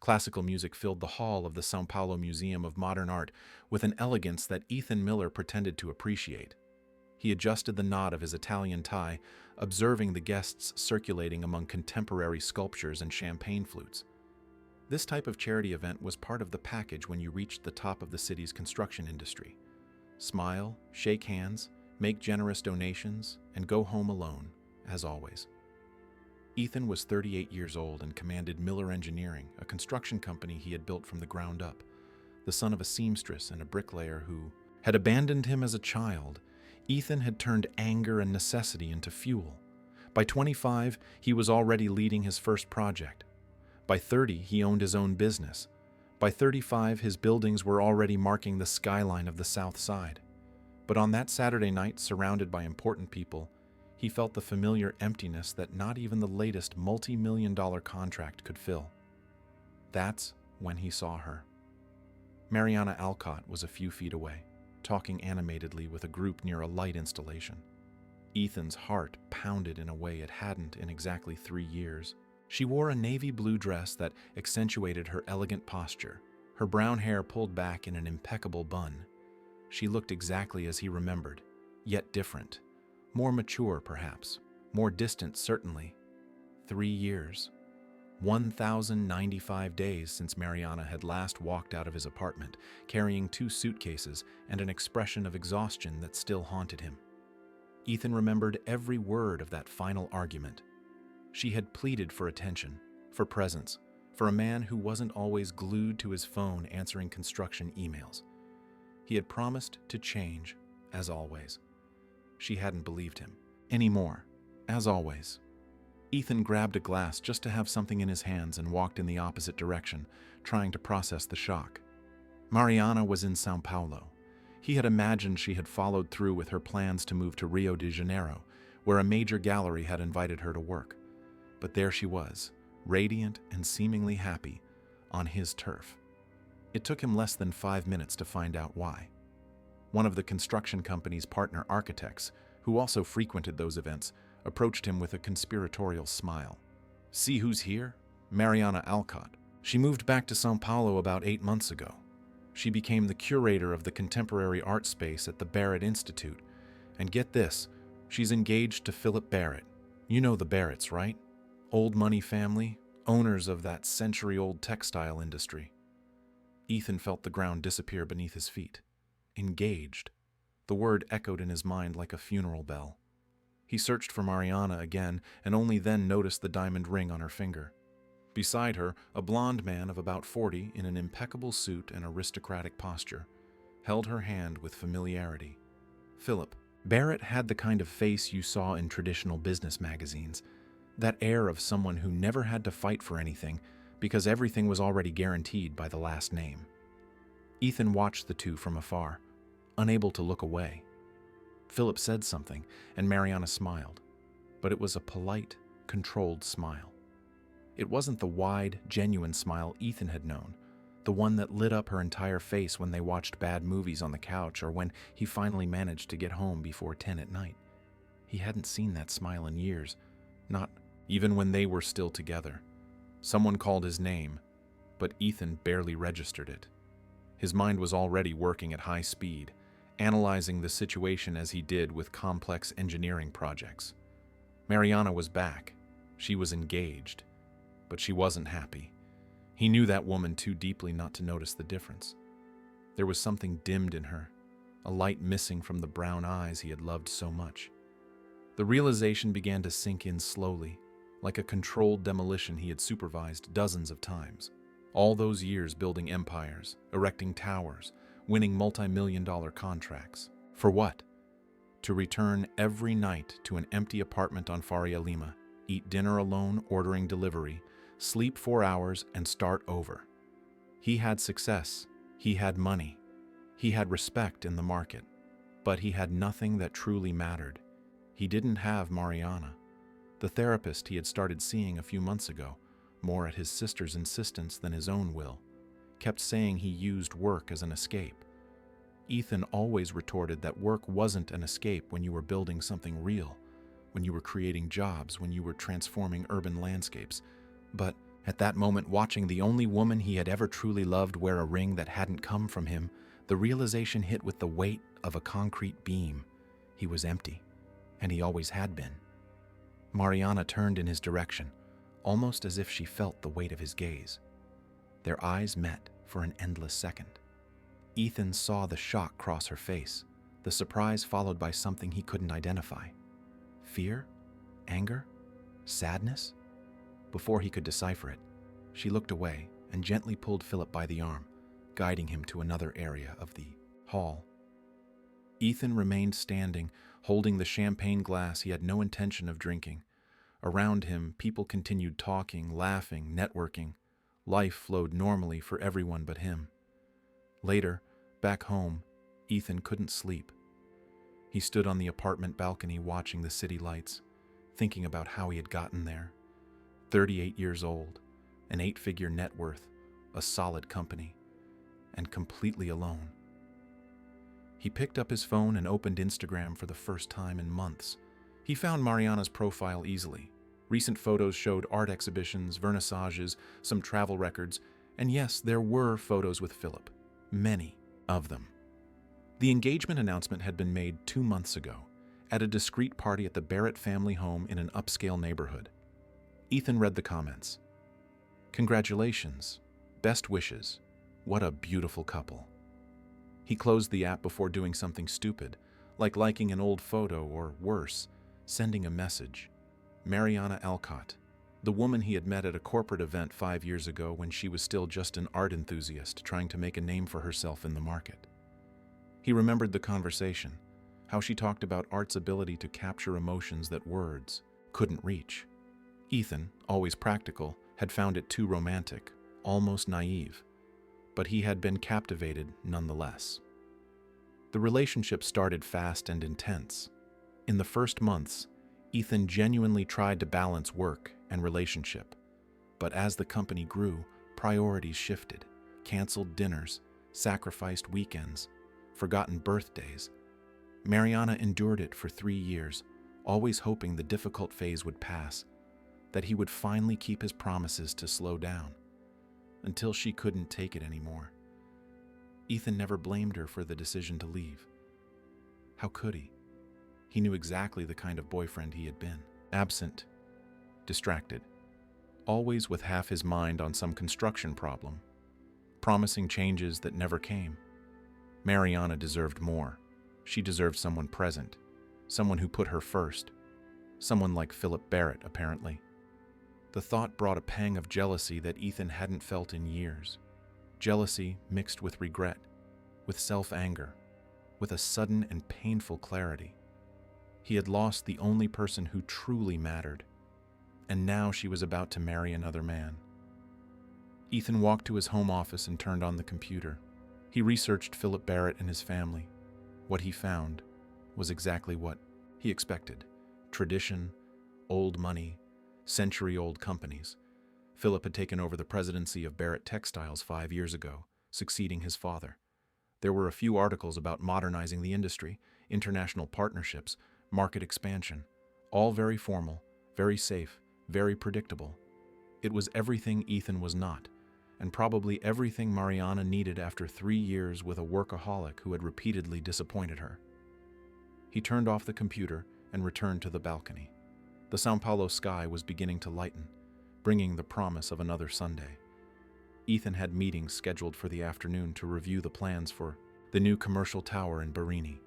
Classical music filled the hall of the São Paulo Museum of Modern Art with an elegance that Ethan Miller pretended to appreciate. He adjusted the knot of his Italian tie, observing the guests circulating among contemporary sculptures and champagne flutes. This type of charity event was part of the package when you reached the top of the city's construction industry. Smile, shake hands, make generous donations, and go home alone, as always. Ethan was 38 years old and commanded Miller Engineering, a construction company he had built from the ground up. The son of a seamstress and a bricklayer who had abandoned him as a child, Ethan had turned anger and necessity into fuel. By 25, he was already leading his first project. By 30, he owned his own business. By 35, his buildings were already marking the skyline of the South Side. But on that Saturday night, surrounded by important people, he felt the familiar emptiness that not even the latest multi-million-dollar contract could fill. That's when he saw her. Mariana Alcott was a few feet away, talking animatedly with a group near a light installation. Ethan's heart pounded in a way it hadn't in exactly 3 years. She wore a navy blue dress that accentuated her elegant posture, her brown hair pulled back in an impeccable bun. She looked exactly as he remembered, yet different. More mature, perhaps. More distant, certainly. 3 years. 1,095 days since Mariana had last walked out of his apartment, carrying 2 suitcases and an expression of exhaustion that still haunted him. Ethan remembered every word of that final argument. She had pleaded for attention, for presence, for a man who wasn't always glued to his phone answering construction emails. He had promised to change, as always. She hadn't believed him. Anymore, as always. Ethan grabbed a glass just to have something in his hands and walked in the opposite direction, trying to process the shock. Mariana was in São Paulo. He had imagined she had followed through with her plans to move to Rio de Janeiro, where a major gallery had invited her to work. But there she was, radiant and seemingly happy, on his turf. It took him less than 5 minutes to find out why. One of the construction company's partner architects, who also frequented those events, approached him with a conspiratorial smile. "See who's here? Mariana Alcott. She moved back to São Paulo about 8 months ago. She became the curator of the contemporary art space at the Barrett Institute. And get this, she's engaged to Philip Barrett. You know the Barretts, right? Old money family, owners of that century-old textile industry." Ethan felt the ground disappear beneath his feet. Engaged. The word echoed in his mind like a funeral bell. He searched for Mariana again and only then noticed the diamond ring on her finger. Beside her, a blond man of about 40 in an impeccable suit and aristocratic posture held her hand with familiarity. Philip. Barrett had the kind of face you saw in traditional business magazines, that air of someone who never had to fight for anything because everything was already guaranteed by the last name. Ethan watched the two from afar, unable to look away. Philip said something, and Mariana smiled, but it was a polite, controlled smile. It wasn't the wide, genuine smile Ethan had known, the one that lit up her entire face when they watched bad movies on the couch or when he finally managed to get home before 10 at night. He hadn't seen that smile in years, not even when they were still together. Someone called his name, but Ethan barely registered it. His mind was already working at high speed, analyzing the situation as he did with complex engineering projects. Mariana was back. She was engaged. But she wasn't happy. He knew that woman too deeply not to notice the difference. There was something dimmed in her, a light missing from the brown eyes he had loved so much. The realization began to sink in slowly, like a controlled demolition he had supervised dozens of times. All those years building empires, erecting towers, winning multi-million-dollar contracts. For what? To return every night to an empty apartment on Faria Lima, eat dinner alone, ordering delivery, sleep 4 hours, and start over. He had success. He had money. He had respect in the market. But he had nothing that truly mattered. He didn't have Mariana. The therapist he had started seeing a few months ago, more at his sister's insistence than his own will, kept saying he used work as an escape. Ethan always retorted that work wasn't an escape when you were building something real, when you were creating jobs, when you were transforming urban landscapes. But At that moment, watching the only woman he had ever truly loved wear a ring that hadn't come from him, the realization hit with the weight of a concrete beam. He was empty, and he always had been. Mariana turned in his direction, almost as if she felt the weight of his gaze. Their eyes met for an endless second. Ethan saw the shock cross her face, the surprise followed by something he couldn't identify. Fear? Anger? Sadness? Before he could decipher it, she looked away and gently pulled Philip by the arm, guiding him to another area of the hall. Ethan remained standing, holding the champagne glass he had no intention of drinking. Around him, people continued talking, laughing, networking. Life flowed normally for everyone but him. Later, back home, Ethan couldn't sleep. He stood on the apartment balcony watching the city lights, thinking about how he had gotten there. 38 years old, an 8-figure net worth, a solid company, and completely alone. He picked up his phone and opened Instagram for the first time in months. He found Mariana's profile easily. Recent photos showed art exhibitions, vernissages, some travel records, and yes, there were photos with Philip. Many of them. The engagement announcement had been made 2 months ago, at a discreet party at the Barrett family home in an upscale neighborhood. Ethan read the comments. "Congratulations. Best wishes. What a beautiful couple." He closed the app before doing something stupid, like liking an old photo or, worse, sending a message. Mariana Alcott, the woman he had met at a corporate event 5 years ago when she was still just an art enthusiast trying to make a name for herself in the market. He remembered the conversation, how she talked about art's ability to capture emotions that words couldn't reach. Ethan, always practical, had found it too romantic, almost naive, but he had been captivated nonetheless. The relationship started fast and intense. In the first months, Ethan genuinely tried to balance work and relationship, but as the company grew, priorities shifted, canceled dinners, sacrificed weekends, forgotten birthdays. Mariana endured it for 3 years, always hoping the difficult phase would pass, that he would finally keep his promises to slow down, until she couldn't take it anymore. Ethan never blamed her for the decision to leave. How could he? He knew exactly the kind of boyfriend he had been. Absent, distracted, always with half his mind on some construction problem, promising changes that never came. Mariana deserved more. She deserved someone present, someone who put her first, someone like Philip Barrett, apparently. The thought brought a pang of jealousy that Ethan hadn't felt in years. Jealousy mixed with regret, with self-anger, with a sudden and painful clarity. He had lost the only person who truly mattered, and now she was about to marry another man. Ethan walked to his home office and turned on the computer. He researched Philip Barrett and his family. What he found was exactly what he expected. Tradition, old money, century-old companies. Philip had taken over the presidency of Barrett Textiles 5 years ago, succeeding his father. There were a few articles about modernizing the industry, international partnerships, market expansion, all very formal, very safe, very predictable. It was everything Ethan was not, and probably everything Mariana needed after 3 years with a workaholic who had repeatedly disappointed her. He turned off the computer and returned to the balcony. The São Paulo sky was beginning to lighten, bringing the promise of another Sunday. Ethan had meetings scheduled for the afternoon to review the plans for the new commercial tower in Barini.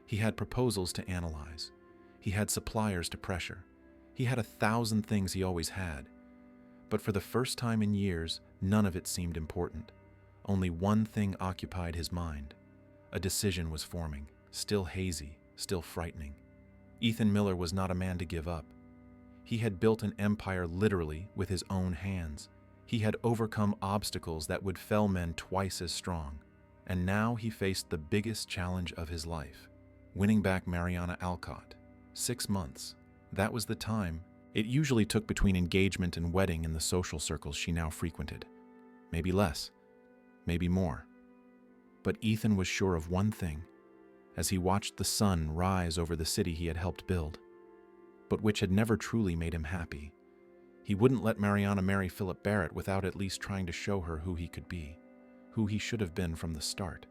He had proposals to analyze. He had suppliers to pressure. He had 1,000 things he always had. But for the first time in years, none of it seemed important. Only one thing occupied his mind. A decision was forming, still hazy, still frightening. Ethan Miller was not a man to give up. He had built an empire literally with his own hands. He had overcome obstacles that would fell men twice as strong. And now he faced the biggest challenge of his life, winning back Mariana Alcott. 6 months. That was the time it usually took between engagement and wedding in the social circles she now frequented. Maybe less, maybe more. But Ethan was sure of one thing, as he watched the sun rise over the city he had helped build, but which had never truly made him happy. He wouldn't let Mariana marry Philip Barrett without at least trying to show her who he could be, who he should have been from the start.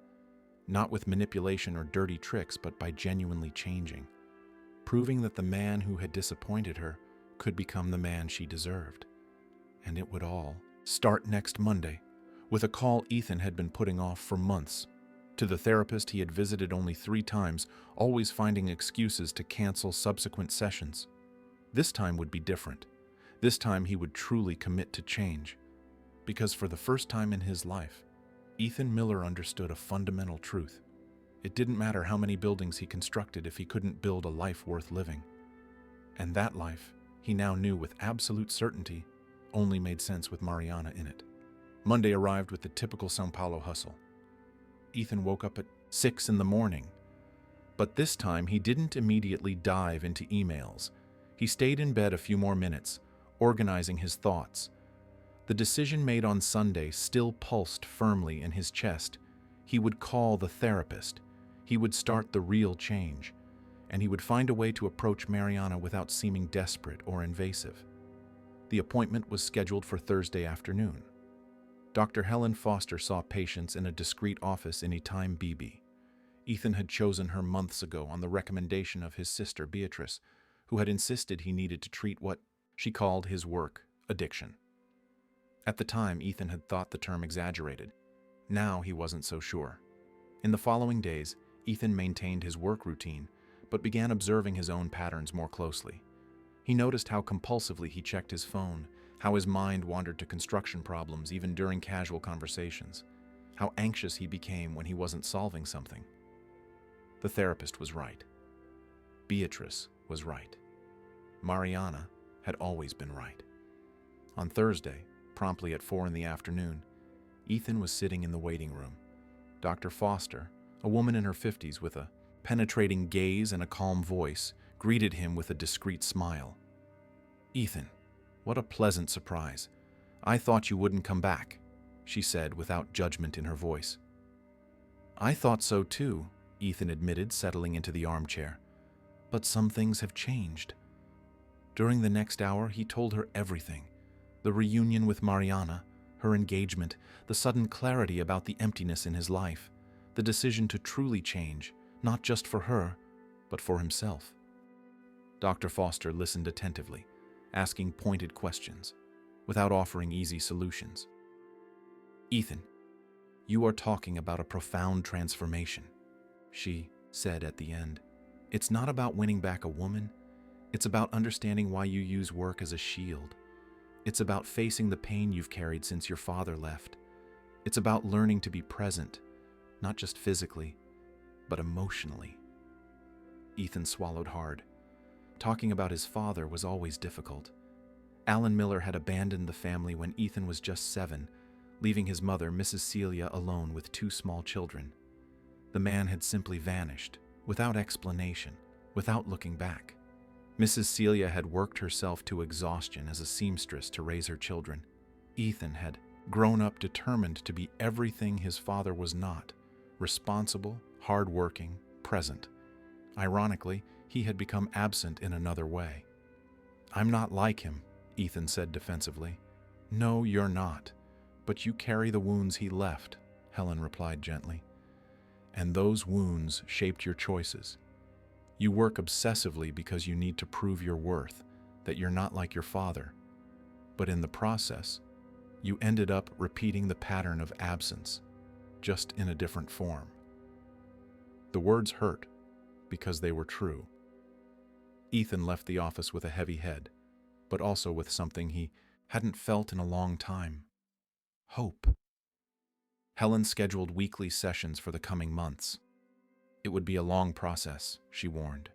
Not with manipulation or dirty tricks, but by genuinely changing, proving that the man who had disappointed her could become the man she deserved. And it would all start next Monday, with a call Ethan had been putting off for months. To the therapist he had visited only 3 times, always finding excuses to cancel subsequent sessions. This time would be different. This time he would truly commit to change. Because for the first time in his life, Ethan Miller understood a fundamental truth. It didn't matter how many buildings he constructed if he couldn't build a life worth living. And that life, he now knew with absolute certainty, only made sense with Mariana in it. Monday arrived with the typical São Paulo hustle. Ethan woke up at 6 in the morning. But this time he didn't immediately dive into emails. He stayed in bed a few more minutes, organizing his thoughts. The decision made on Sunday still pulsed firmly in his chest. He would call the therapist. He would start the real change. And he would find a way to approach Mariana without seeming desperate or invasive. The appointment was scheduled for Thursday afternoon. Dr. Helen Foster saw patients in a discreet office in Time BB. Ethan had chosen her months ago on the recommendation of his sister Beatrice, who had insisted he needed to treat what she called his work addiction. At the time, Ethan had thought the term exaggerated. Now he wasn't so sure. In the following days, Ethan maintained his work routine, but began observing his own patterns more closely. He noticed how compulsively he checked his phone, how his mind wandered to construction problems even during casual conversations, how anxious he became when he wasn't solving something. The therapist was right. Beatrice was right. Mariana had always been right. On Thursday, promptly at 4 in the afternoon, Ethan was sitting in the waiting room. Dr. Foster, a woman in her 50s with a penetrating gaze and a calm voice, greeted him with a discreet smile. "Ethan, what a pleasant surprise. I thought you wouldn't come back," she said without judgment in her voice. "I thought so too," Ethan admitted, settling into the armchair. "But some things have changed." During the next hour, he told her everything. The reunion with Mariana, her engagement, the sudden clarity about the emptiness in his life, the decision to truly change, not just for her, but for himself. Dr. Foster listened attentively, asking pointed questions, without offering easy solutions. "Ethan, you are talking about a profound transformation," she said at the end. "It's not about winning back a woman. It's about understanding why you use work as a shield. It's about facing the pain you've carried since your father left. It's about learning to be present, not just physically, but emotionally." Ethan swallowed hard. Talking about his father was always difficult. Alan Miller had abandoned the family when Ethan was just 7, leaving his mother, Mrs. Celia, alone with 2 small children. The man had simply vanished, without explanation, without looking back. Mrs. Celia had worked herself to exhaustion as a seamstress to raise her children. Ethan had grown up determined to be everything his father was not: responsible, hard-working, present. Ironically, he had become absent in another way. "I'm not like him," Ethan said defensively. "No, you're not. But you carry the wounds he left," Helen replied gently. "And those wounds shaped your choices. You work obsessively because you need to prove your worth, that you're not like your father. But in the process, you ended up repeating the pattern of absence, just in a different form." The words hurt because they were true. Ethan left the office with a heavy head, but also with something he hadn't felt in a long time: hope. Helen scheduled weekly sessions for the coming months. It would be a long process, she warned.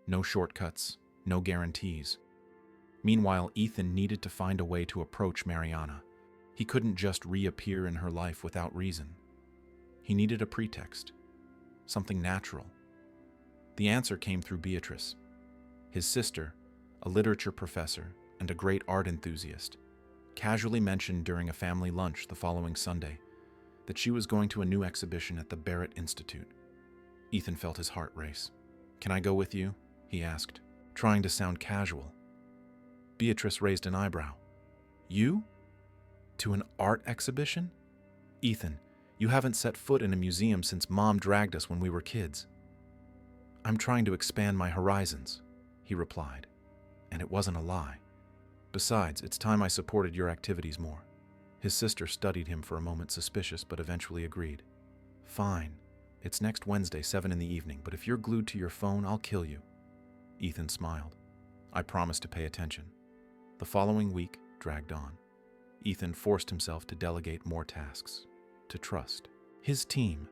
No shortcuts, no guarantees. Meanwhile, Ethan needed to find a way to approach Mariana. He couldn't just reappear in her life without reason. He needed a pretext, something natural. The answer came through Beatrice, his sister, a literature professor and a great art enthusiast, casually mentioned during a family lunch the following Sunday that she was going to a new exhibition at the Barrett Institute. Ethan felt his heart race. "Can I go with you?" he asked, trying to sound casual. Beatrice raised an eyebrow. You? To an art exhibition? Ethan, you haven't set foot in a museum since Mom dragged us when we were kids. I'm trying to expand my horizons, he replied, and it wasn't a lie. Besides, it's time I supported your activities more. His sister studied him for a moment, suspicious, but eventually agreed. Fine. It's next Wednesday, 7 in the evening, but if you're glued to your phone, I'll kill you. Ethan smiled. I promised to pay attention. The following week dragged on. Ethan forced himself to delegate more tasks, to trust his team,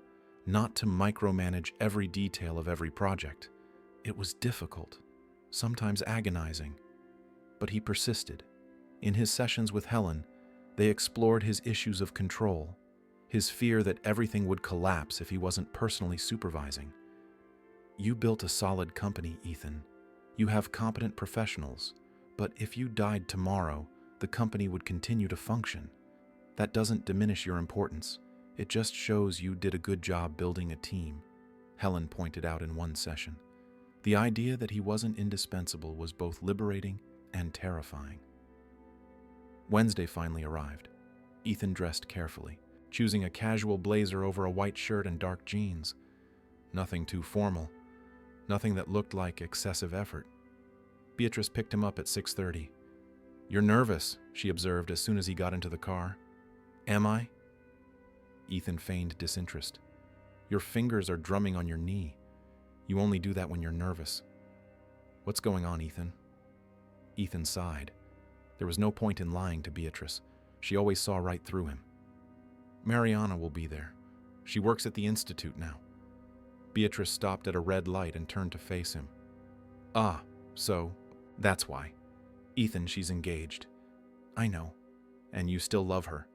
not to micromanage every detail of every project. It was difficult, sometimes agonizing, but he persisted. In his sessions with Helen, they explored his issues of control, his fear that everything would collapse if he wasn't personally supervising. You built a solid company, Ethan. You have competent professionals, but if you died tomorrow, the company would continue to function. That doesn't diminish your importance. It just shows you did a good job building a team, Helen pointed out in one session. The idea that he wasn't indispensable was both liberating and terrifying. Wednesday finally arrived. Ethan dressed carefully, choosing a casual blazer over a white shirt and dark jeans. Nothing too formal, nothing that looked like excessive effort. Beatrice picked him up at 6:30. You're nervous, she observed as soon as he got into the car. Am I? Ethan feigned disinterest. Your fingers are drumming on your knee. You only do that when you're nervous. What's going on, Ethan? Ethan sighed. There was no point in lying to Beatrice. She always saw right through him. Mariana will be there. She works at the Institute now. Beatrice stopped at a red light and turned to face him. Ah, so that's why. Ethan, she's engaged. I know. And you still love her.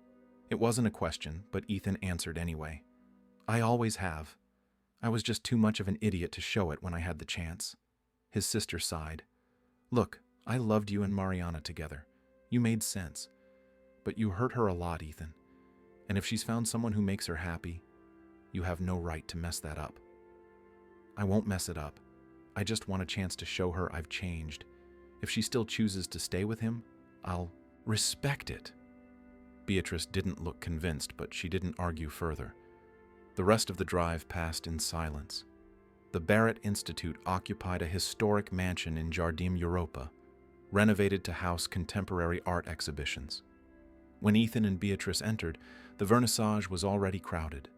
It wasn't a question, but Ethan answered anyway. I always have. I was just too much of an idiot to show it when I had the chance. His sister sighed. Look, I loved you and Mariana together. You made sense. But you hurt her a lot, Ethan. And if she's found someone who makes her happy, you have no right to mess that up. I won't mess it up. I just want a chance to show her I've changed. If she still chooses to stay with him, I'll respect it. Beatrice didn't look convinced, but she didn't argue further. The rest of the drive passed in silence. The Barrett Institute occupied a historic mansion in Jardim Europa, renovated to house contemporary art exhibitions. When Ethan and Beatrice entered, the vernissage was already crowded.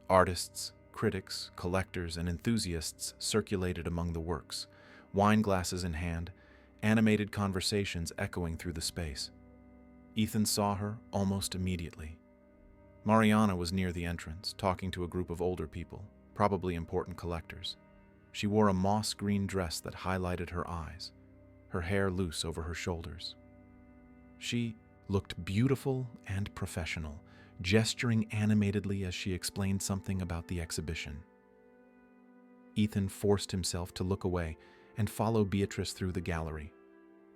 Artists, critics, collectors, and enthusiasts circulated among the works, wine glasses in hand, animated conversations echoing through the space. Ethan saw her almost immediately. Mariana was near the entrance, talking to a group of older people, probably important collectors. She wore a moss-green dress that highlighted her eyes, her hair loose over her shoulders. She looked beautiful and professional, gesturing animatedly as she explained something about the exhibition. Ethan forced himself to look away and follow Beatrice through the gallery.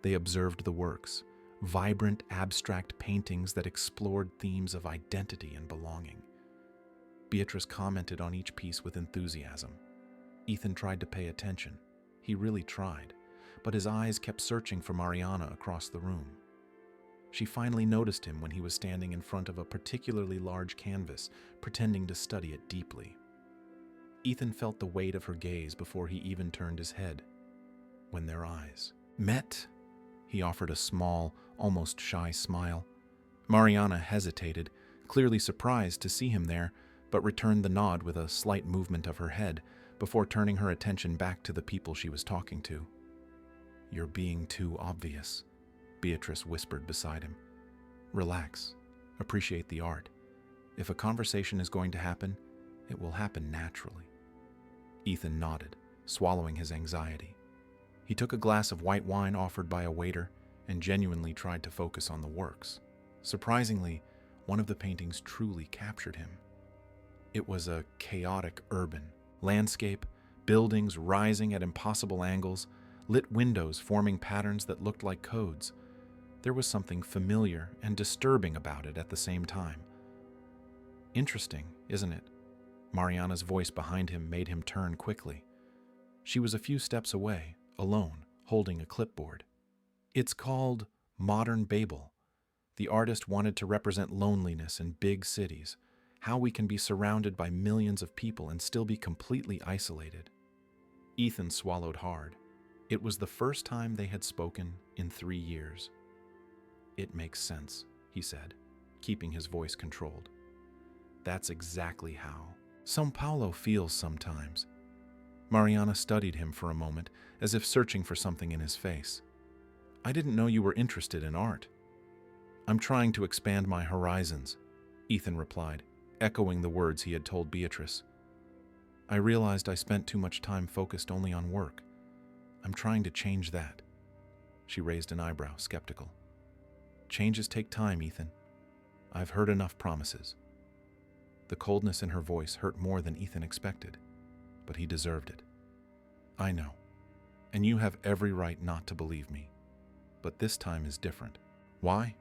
They observed the works, vibrant, abstract paintings that explored themes of identity and belonging. Beatrice commented on each piece with enthusiasm. Ethan tried to pay attention. He really tried, but his eyes kept searching for Mariana across the room. She finally noticed him when he was standing in front of a particularly large canvas, pretending to study it deeply. Ethan felt the weight of her gaze before he even turned his head. When their eyes met, he offered a small, almost shy smile. Mariana hesitated, clearly surprised to see him there, but returned the nod with a slight movement of her head before turning her attention back to the people she was talking to. You're being too obvious, Beatrice whispered beside him. Relax. Appreciate the art. If a conversation is going to happen, it will happen naturally. Ethan nodded, swallowing his anxiety. He took a glass of white wine offered by a waiter and genuinely tried to focus on the works. Surprisingly, one of the paintings truly captured him. It was a chaotic urban landscape, buildings rising at impossible angles, lit windows forming patterns that looked like codes. There was something familiar and disturbing about it at the same time. Interesting, isn't it? Mariana's voice behind him made him turn quickly. She was a few steps away, alone, holding a clipboard. It's called Modern Babel. The artist wanted to represent loneliness in big cities, how we can be surrounded by millions of people and still be completely isolated. Ethan swallowed hard. It was the first time they had spoken in 3 years. "It makes sense," he said, keeping his voice controlled. "That's exactly how São Paulo feels sometimes." Mariana studied him for a moment, as if searching for something in his face. "I didn't know you were interested in art." "I'm trying to expand my horizons," Ethan replied, echoing the words he had told Beatrice. "I realized I spent too much time focused only on work. I'm trying to change that." She raised an eyebrow, skeptical. "Changes take time, Ethan. I've heard enough promises." The coldness in her voice hurt more than Ethan expected, but he deserved it. "I know, and you have every right not to believe me, but this time is different." "Why?"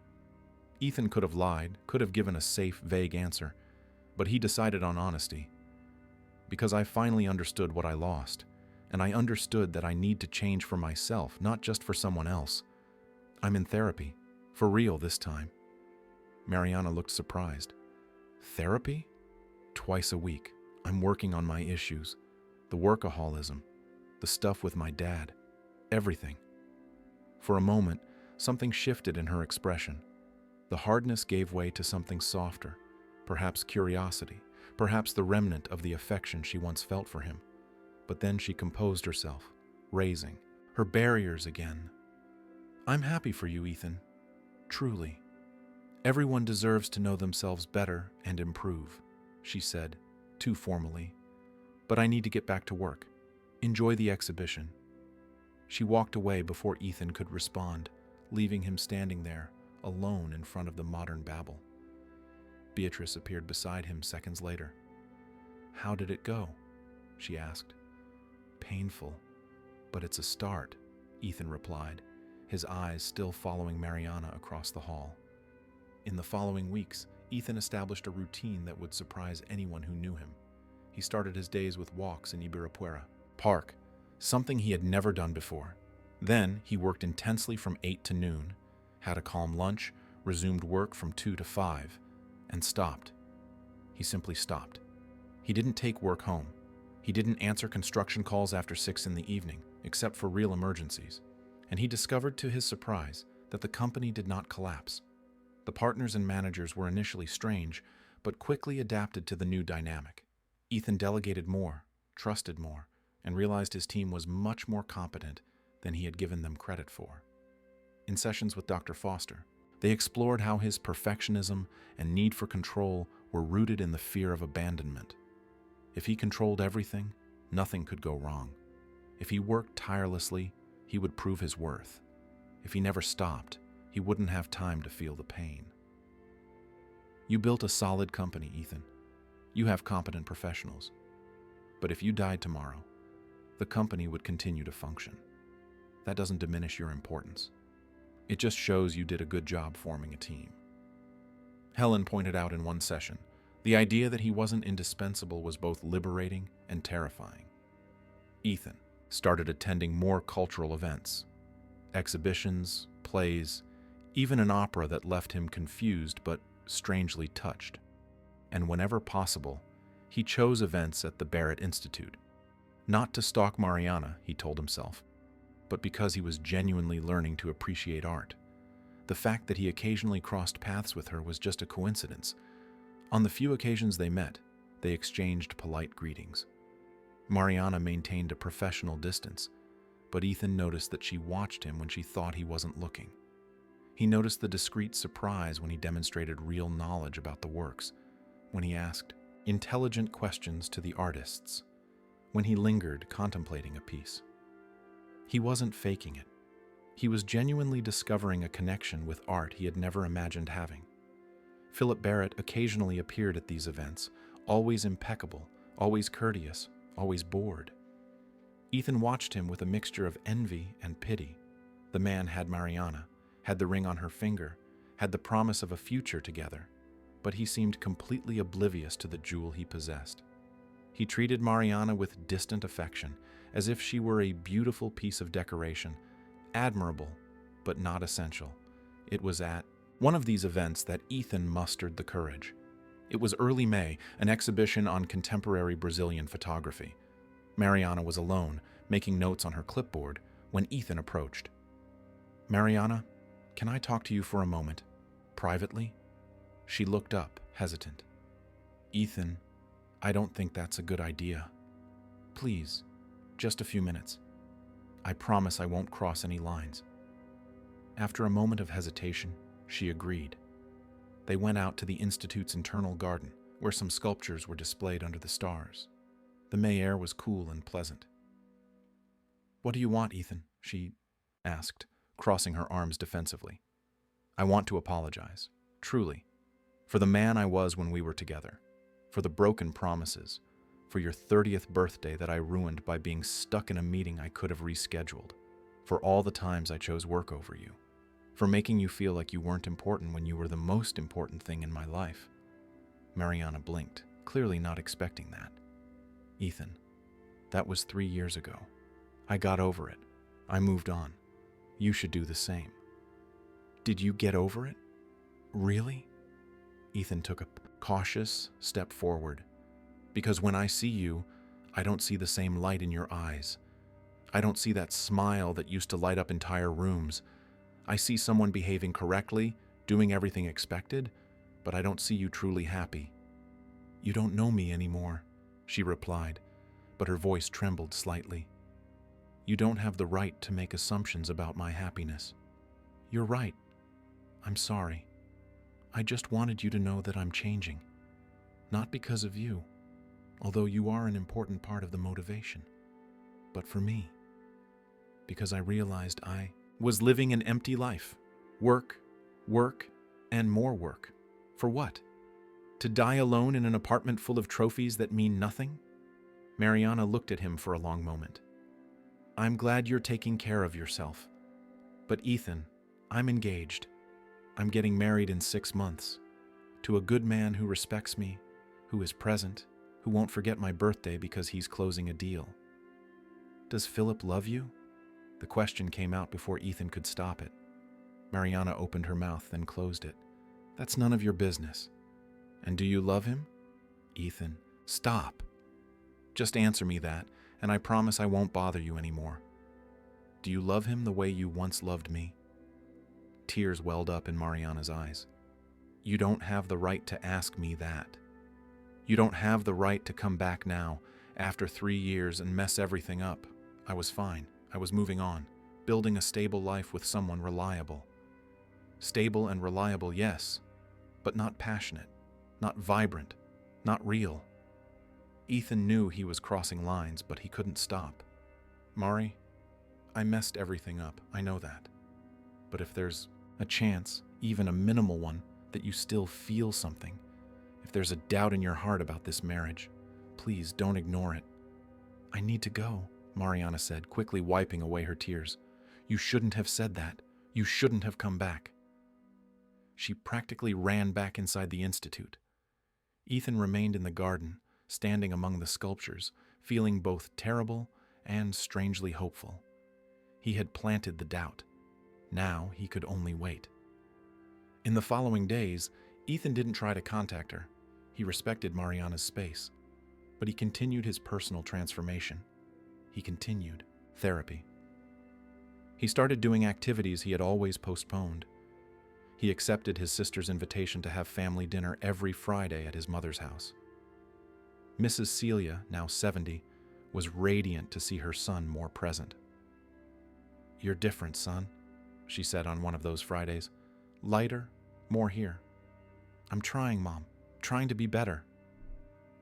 Ethan could have lied, could have given a safe, vague answer, but he decided on honesty. "Because I finally understood what I lost, and I understood that I need to change for myself, not just for someone else. I'm in therapy, for real this time." Mariana looked surprised. "Therapy?" "Twice a week. I'm working on my issues. The workaholism, the stuff with my dad, everything." For a moment, something shifted in her expression. The hardness gave way to something softer, perhaps curiosity, perhaps the remnant of the affection she once felt for him. But then she composed herself, raising her barriers again. "I'm happy for you, Ethan. Truly. Everyone deserves to know themselves better and improve," she said, too formally. "But I need to get back to work. Enjoy the exhibition." She walked away before Ethan could respond, leaving him standing there, alone in front of the modern Babel. Beatrice appeared beside him seconds later. "How did it go?" she asked. "Painful, but it's a start," Ethan replied, his eyes still following Mariana across the hall. In the following weeks, Ethan established a routine that would surprise anyone who knew him. He started his days with walks in Ibirapuera Park, something he had never done before. Then he worked intensely from 8 to noon, had a calm lunch, resumed work from 2 to 5, and stopped. He simply stopped. He didn't take work home. He didn't answer construction calls after 6 in the evening, except for real emergencies. And he discovered to his surprise that the company did not collapse. The partners and managers were initially strange, but quickly adapted to the new dynamic. Ethan delegated more, trusted more, and realized his team was much more competent than he had given them credit for. In sessions with Dr. Foster, they explored how his perfectionism and need for control were rooted in the fear of abandonment. If he controlled everything, nothing could go wrong. If he worked tirelessly, he would prove his worth. If he never stopped, he wouldn't have time to feel the pain. "You built a solid company, Ethan. You have competent professionals. But if you died tomorrow, the company would continue to function. That doesn't diminish your importance. It just shows you did a good job forming a team." Helen pointed out in one session, the idea that he wasn't indispensable was both liberating and terrifying. Ethan started attending more cultural events, exhibitions, plays, even an opera that left him confused but strangely touched. And whenever possible, he chose events at the Barrett Institute. Not to stalk Mariana, he told himself, but because he was genuinely learning to appreciate art. The fact that he occasionally crossed paths with her was just a coincidence. On the few occasions they met, they exchanged polite greetings. Mariana maintained a professional distance, but Ethan noticed that she watched him when she thought he wasn't looking. He noticed the discreet surprise when he demonstrated real knowledge about the works, when he asked intelligent questions to the artists, when he lingered contemplating a piece. He wasn't faking it. He was genuinely discovering a connection with art he had never imagined having. Philip Barrett occasionally appeared at these events, always impeccable, always courteous, always bored. Ethan watched him with a mixture of envy and pity. The man had Mariana, had the ring on her finger, had the promise of a future together, but he seemed completely oblivious to the jewel he possessed. He treated Mariana with distant affection, as if she were a beautiful piece of decoration, admirable, but not essential. It was at one of these events that Ethan mustered the courage. It was early May, an exhibition on contemporary Brazilian photography. Mariana was alone, making notes on her clipboard, when Ethan approached. "Mariana, can I talk to you for a moment? Privately?" She looked up, hesitant. "Ethan, I don't think that's a good idea. Please, just a few minutes. I promise I won't cross any lines." After a moment of hesitation, she agreed. They went out to the Institute's internal garden, where some sculptures were displayed under the stars. The May air was cool and pleasant. "What do you want, Ethan?" she asked, crossing her arms defensively. "I want to apologize, truly, for the man I was when we were together, for the broken promises, for your 30th birthday that I ruined by being stuck in a meeting I could have rescheduled, for all the times I chose work over you, for making you feel like you weren't important when you were the most important thing in my life." Mariana blinked, clearly not expecting that. "Ethan, that was 3 years ago. I got over it. I moved on. You should do the same." "Did you get over it? Really?" Ethan took a cautious step forward. "Because when I see you, I don't see the same light in your eyes. I don't see that smile that used to light up entire rooms. I see someone behaving correctly, doing everything expected, but I don't see you truly happy." "You don't know me anymore," she replied, but her voice trembled slightly. "You don't have the right to make assumptions about my happiness." "You're right. I'm sorry. I just wanted you to know that I'm changing. Not because of you, although you are an important part of the motivation, but for me. Because I realized I was living an empty life. Work, work, and more work. For what? To die alone in an apartment full of trophies that mean nothing?" Mariana looked at him for a long moment. "I'm glad you're taking care of yourself. But Ethan, I'm engaged. I'm getting married in 6 months. To a good man who respects me, who is present, who won't forget my birthday because he's closing a deal." "Does Philip love you?" The question came out before Ethan could stop it. Mariana opened her mouth, then closed it. "That's none of your business." "And do you love him?" "Ethan, stop. Just answer me that, and I promise I won't bother you anymore. Do you love him the way you once loved me?" Tears welled up in Mariana's eyes. "You don't have the right to ask me that. You don't have the right to come back now, after 3 years, and mess everything up. I was fine. I was moving on, building a stable life with someone reliable. Stable and reliable, yes, but not passionate, not vibrant, not real." Ethan knew he was crossing lines, but he couldn't stop. "Mari, I messed everything up, I know that. But if there's a chance, even a minimal one, that you still feel something, if there's a doubt in your heart about this marriage, please don't ignore it." "I need to go," Mariana said, quickly wiping away her tears. "You shouldn't have said that. You shouldn't have come back." She practically ran back inside the Institute. Ethan remained in the garden, standing among the sculptures, feeling both terrible and strangely hopeful. He had planted the doubt. Now he could only wait. In the following days, Ethan didn't try to contact her. He respected Mariana's space, but he continued his personal transformation. He continued therapy. He started doing activities he had always postponed. He accepted his sister's invitation to have family dinner every Friday at his mother's house. Mrs. Celia, now 70, was radiant to see her son more present. "You're different, son," she said on one of those Fridays. "Lighter, more here." "I'm trying, Mom. Trying to be better."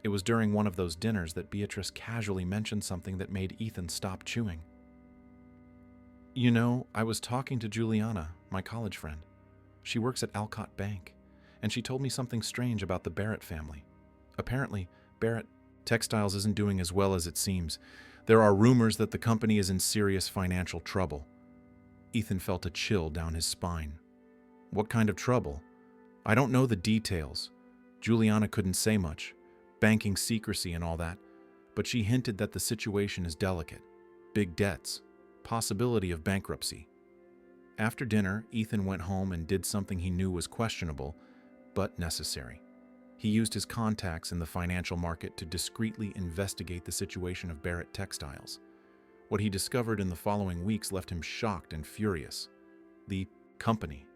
It was during one of those dinners that Beatrice casually mentioned something that made Ethan stop chewing. "You know, I was talking to Juliana, my college friend. She works at Alcott Bank, and she told me something strange about the Barrett family. Apparently, Barrett Textiles isn't doing as well as it seems. There are rumors that the company is in serious financial trouble." Ethan felt a chill down his spine. "What kind of trouble?" "I don't know the details. Juliana couldn't say much. Banking secrecy and all that, but she hinted that the situation is delicate. Big debts, possibility of bankruptcy." After dinner, Ethan went home and did something he knew was questionable, but necessary. He used his contacts in the financial market to discreetly investigate the situation of Barrett Textiles. What he discovered in the following weeks left him shocked and furious. The company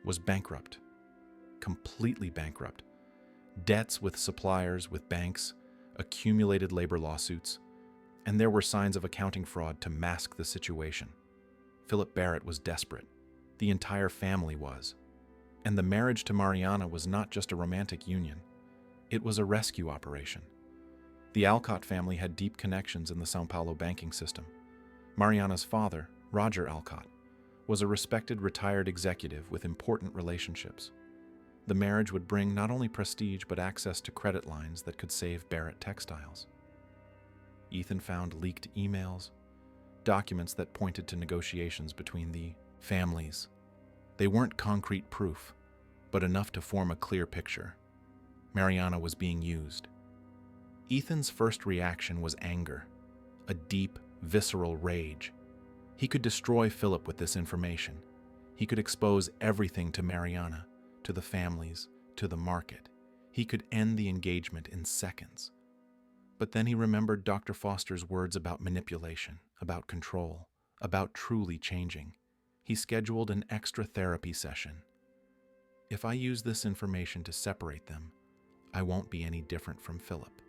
was bankrupt. Completely bankrupt. Debts with suppliers, with banks, accumulated labor lawsuits, and there were signs of accounting fraud to mask the situation. Philip Barrett was desperate. The entire family was. And the marriage to Mariana was not just a romantic union. It was a rescue operation. The Alcott family had deep connections in the São Paulo banking system. Mariana's father, Roger Alcott, was a respected retired executive with important relationships. The marriage would bring not only prestige but access to credit lines that could save Barrett Textiles. Ethan found leaked emails, documents that pointed to negotiations between the families. They weren't concrete proof, but enough to form a clear picture. Mariana was being used. Ethan's first reaction was anger, a deep, visceral rage. He could destroy Philip with this information. He could expose everything to Mariana, to the families, to the market. He could end the engagement in seconds. But then he remembered Dr. Foster's words about manipulation, about control, about truly changing. He scheduled an extra therapy session. If I use this information to separate them, I won't be any different from Philip.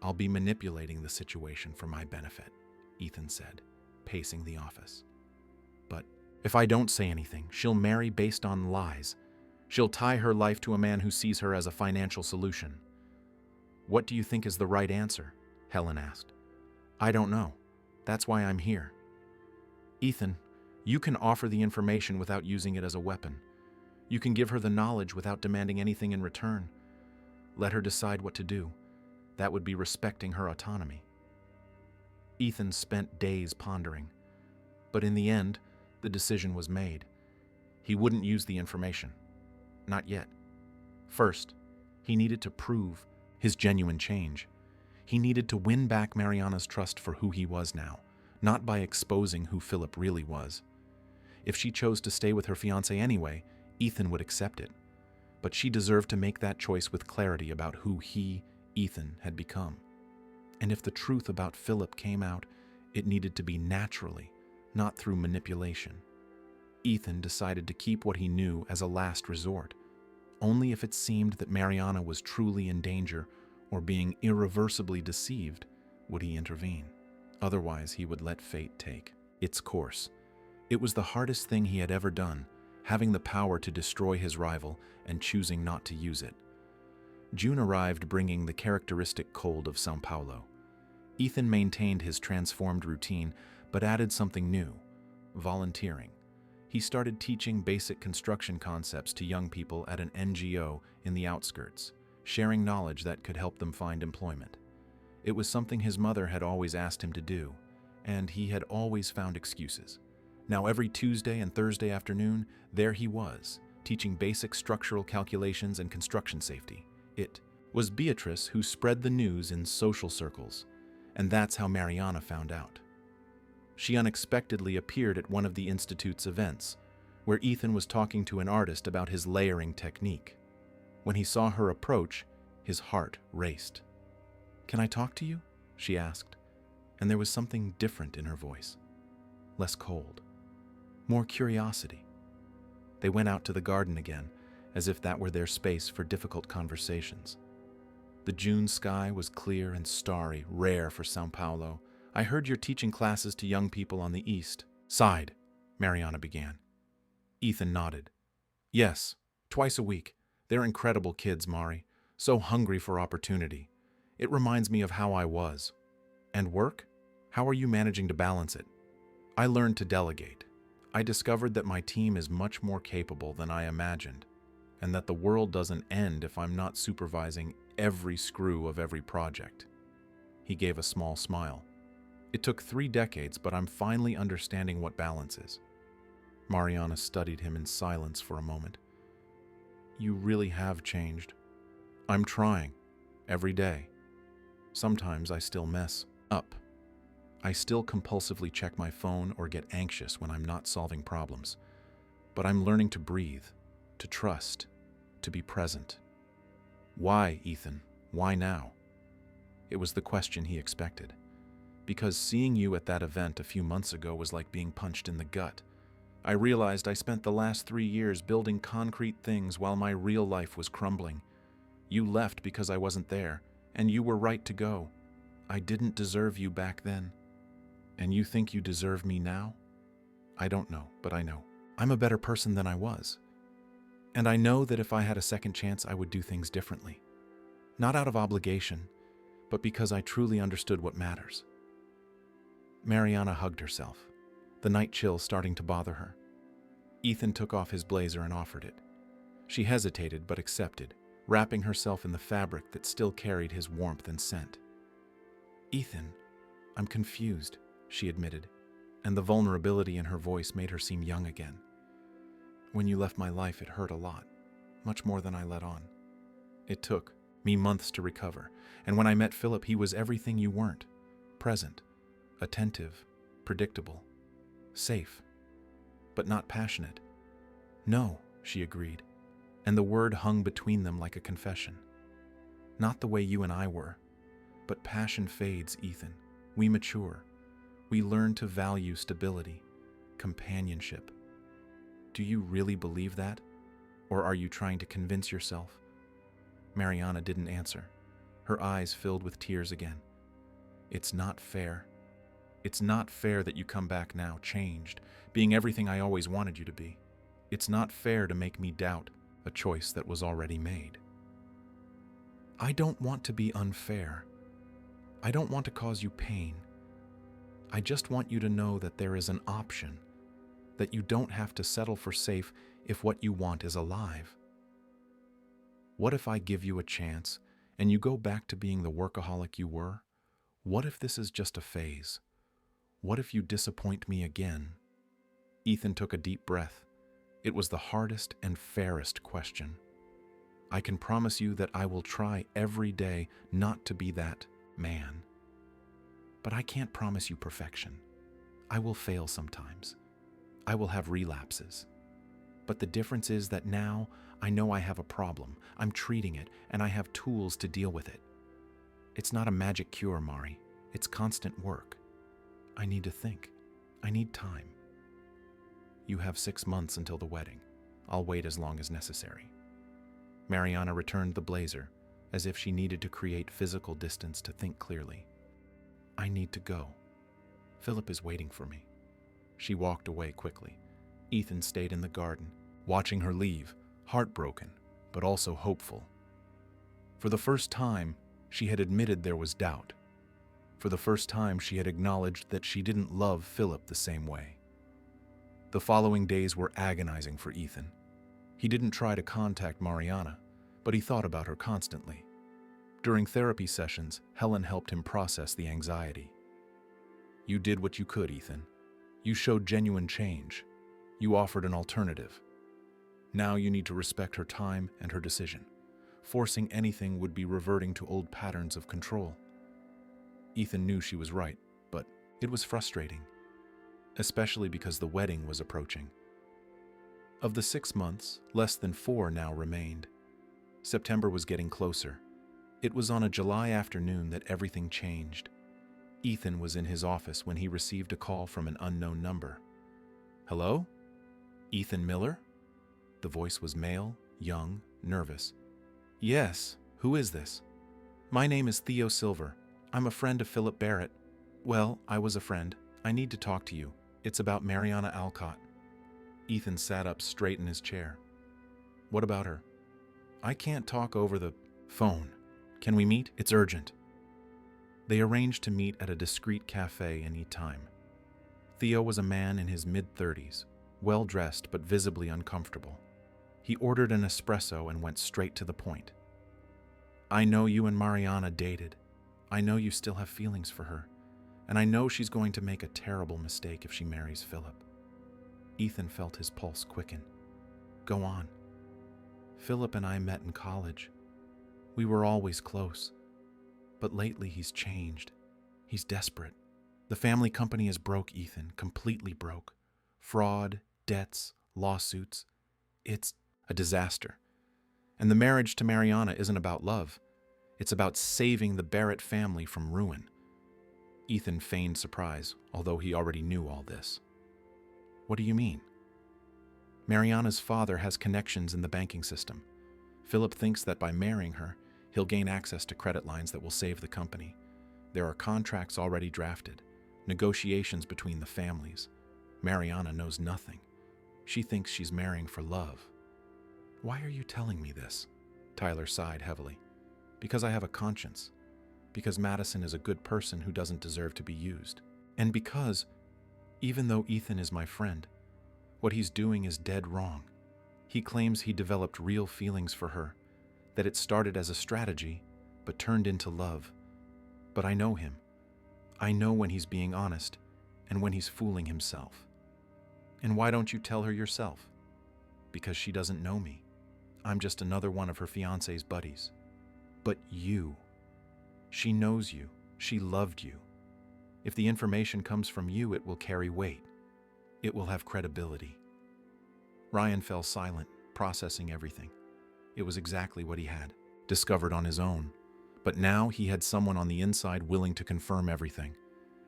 I'll be manipulating the situation for my benefit, Ethan said, pacing the office. But if I don't say anything, she'll marry based on lies. She'll tie her life to a man who sees her as a financial solution. What do you think is the right answer? Helen asked. I don't know. That's why I'm here. Ethan, you can offer the information without using it as a weapon. You can give her the knowledge without demanding anything in return. Let her decide what to do. That would be respecting her autonomy. Ethan spent days pondering, but in the end, the decision was made. He wouldn't use the information. Not yet. First, he needed to prove his genuine change. He needed to win back Mariana's trust for who he was now, not by exposing who Philip really was. If she chose to stay with her fiancé anyway, Ethan would accept it. But she deserved to make that choice with clarity about who he, Ethan, had become. And if the truth about Philip came out, it needed to be naturally, not through manipulation. Ethan decided to keep what he knew as a last resort. Only if it seemed that Mariana was truly in danger or being irreversibly deceived would he intervene. Otherwise, he would let fate take its course. It was the hardest thing he had ever done, having the power to destroy his rival and choosing not to use it. June arrived bringing the characteristic cold of São Paulo. Ethan maintained his transformed routine, but added something new: volunteering. He started teaching basic construction concepts to young people at an NGO in the outskirts, sharing knowledge that could help them find employment. It was something his mother had always asked him to do, and he had always found excuses. Now every Tuesday and Thursday afternoon, there he was, teaching basic structural calculations and construction safety. It was Beatrice who spread the news in social circles, and that's how Mariana found out. She unexpectedly appeared at one of the Institute's events, where Ethan was talking to an artist about his layering technique. When he saw her approach, his heart raced. "Can I talk to you?" she asked, and there was something different in her voice. Less cold. More curiosity. They went out to the garden again, as if that were their space for difficult conversations. The June sky was clear and starry, rare for São Paulo. "I heard you're teaching classes to young people on the East Side," Mariana began. Ethan nodded. "Yes, twice a week. They're incredible kids, Mari, so hungry for opportunity. It reminds me of how I was. And work? How are you managing to balance it?" "I learned to delegate. I discovered that my team is much more capable than I imagined, and that the world doesn't end if I'm not supervising every screw of every project." He gave a small smile. "It took 3 decades, but I'm finally understanding what balance is." Mariana studied him in silence for a moment. "You really have changed." "I'm trying. Every day. Sometimes I still mess up. I still compulsively check my phone or get anxious when I'm not solving problems. but I'm learning to breathe, to trust, to be present. Why, Ethan? Why now? It was the question he expected. Because seeing you at that event a few months ago was like being punched in the gut. I realized I spent the last 3 years building concrete things while my real life was crumbling. You left because I wasn't there, and you were right to go. I didn't deserve you back then. And you think you deserve me now? I don't know, but I know. I'm a better person than I was. And I know that if I had a second chance, I would do things differently. Not out of obligation, but because I truly understood what matters. Mariana hugged herself, the night chill starting to bother her. Ethan took off his blazer and offered it. She hesitated but accepted, wrapping herself in the fabric that still carried his warmth and scent. Ethan, I'm confused, she admitted, and the vulnerability in her voice made her seem young again. When you left my life, it hurt a lot, much more than I let on. It took me months to recover, and when I met Philip, he was everything you weren't. Present, attentive, predictable, safe, but not passionate. No, she agreed, and the word hung between them like a confession. Not the way you and I were, but passion fades, Ethan. We mature. We learn to value stability, companionship. Do you really believe that? Or are you trying to convince yourself? Mariana didn't answer. Her eyes filled with tears again. It's not fair. It's not fair that you come back now, changed, being everything I always wanted you to be. It's not fair to make me doubt a choice that was already made. I don't want to be unfair. I don't want to cause you pain. I just want you to know that there is an option, that you don't have to settle for safe if what you want is alive. What if I give you a chance and you go back to being the workaholic you were? What if this is just a phase? What if you disappoint me again? Ethan took a deep breath. It was the hardest and fairest question. I can promise you that I will try every day not to be that man. But I can't promise you perfection. I will fail sometimes. I will have relapses. But the difference is that now I know I have a problem. I'm treating it, and I have tools to deal with it. It's not a magic cure, Mari. It's constant work. I need to think. I need time. You have 6 months until the wedding. I'll wait as long as necessary. Mariana returned the blazer, as if she needed to create physical distance to think clearly. I need to go. Philip is waiting for me. She walked away quickly. Ethan stayed in the garden, watching her leave, heartbroken, but also hopeful. For the first time, she had admitted there was doubt. For the first time, she had acknowledged that she didn't love Philip the same way. The following days were agonizing for Ethan. He didn't try to contact Mariana, but he thought about her constantly. During therapy sessions, Helen helped him process the anxiety. You did what you could, Ethan. You showed genuine change. You offered an alternative. Now you need to respect her time and her decision. Forcing anything would be reverting to old patterns of control. Ethan knew she was right, but it was frustrating, especially because the wedding was approaching. Of the 6 months, less than 4 now remained. September was getting closer. It was on a July afternoon that everything changed. Ethan was in his office when he received a call from an unknown number. Hello? Ethan Miller? The voice was male, young, nervous. Yes, who is this? My name is Theo Silver. I'm a friend of Philip Barrett. Well, I was a friend. I need to talk to you. It's about Mariana Alcott. Ethan sat up straight in his chair. What about her? I can't talk over the phone. Can we meet? It's urgent. They arranged to meet at a discreet cafe and eat time. Theo was a man in his mid-30s, well-dressed but visibly uncomfortable. He ordered an espresso and went straight to the point. I know you and Mariana dated. I know you still have feelings for her, and I know she's going to make a terrible mistake if she marries Philip. Ethan felt his pulse quicken. Go on. Philip and I met in college. We were always close. But lately he's changed. He's desperate. The family company is broke, Ethan, completely broke. Fraud, debts, lawsuits. It's a disaster. And the marriage to Mariana isn't about love. It's about saving the Barrett family from ruin. Ethan feigned surprise, although he already knew all this. What do you mean? Mariana's father has connections in the banking system. Philip thinks that by marrying her, he'll gain access to credit lines that will save the company. There are contracts already drafted, negotiations between the families. Mariana knows nothing. She thinks she's marrying for love. Why are you telling me this? Tyler sighed heavily. Because I have a conscience. Because Madison is a good person who doesn't deserve to be used. And because, even though Ethan is my friend, what he's doing is dead wrong. He claims he developed real feelings for her, that it started as a strategy, but turned into love. But I know him. I know when he's being honest, and when he's fooling himself. And why don't you tell her yourself? Because she doesn't know me. I'm just another one of her fiancé's buddies. But you. She knows you. She loved you. If the information comes from you, it will carry weight. It will have credibility. Ryan fell silent, processing everything. It was exactly what he had, discovered on his own. But now he had someone on the inside willing to confirm everything.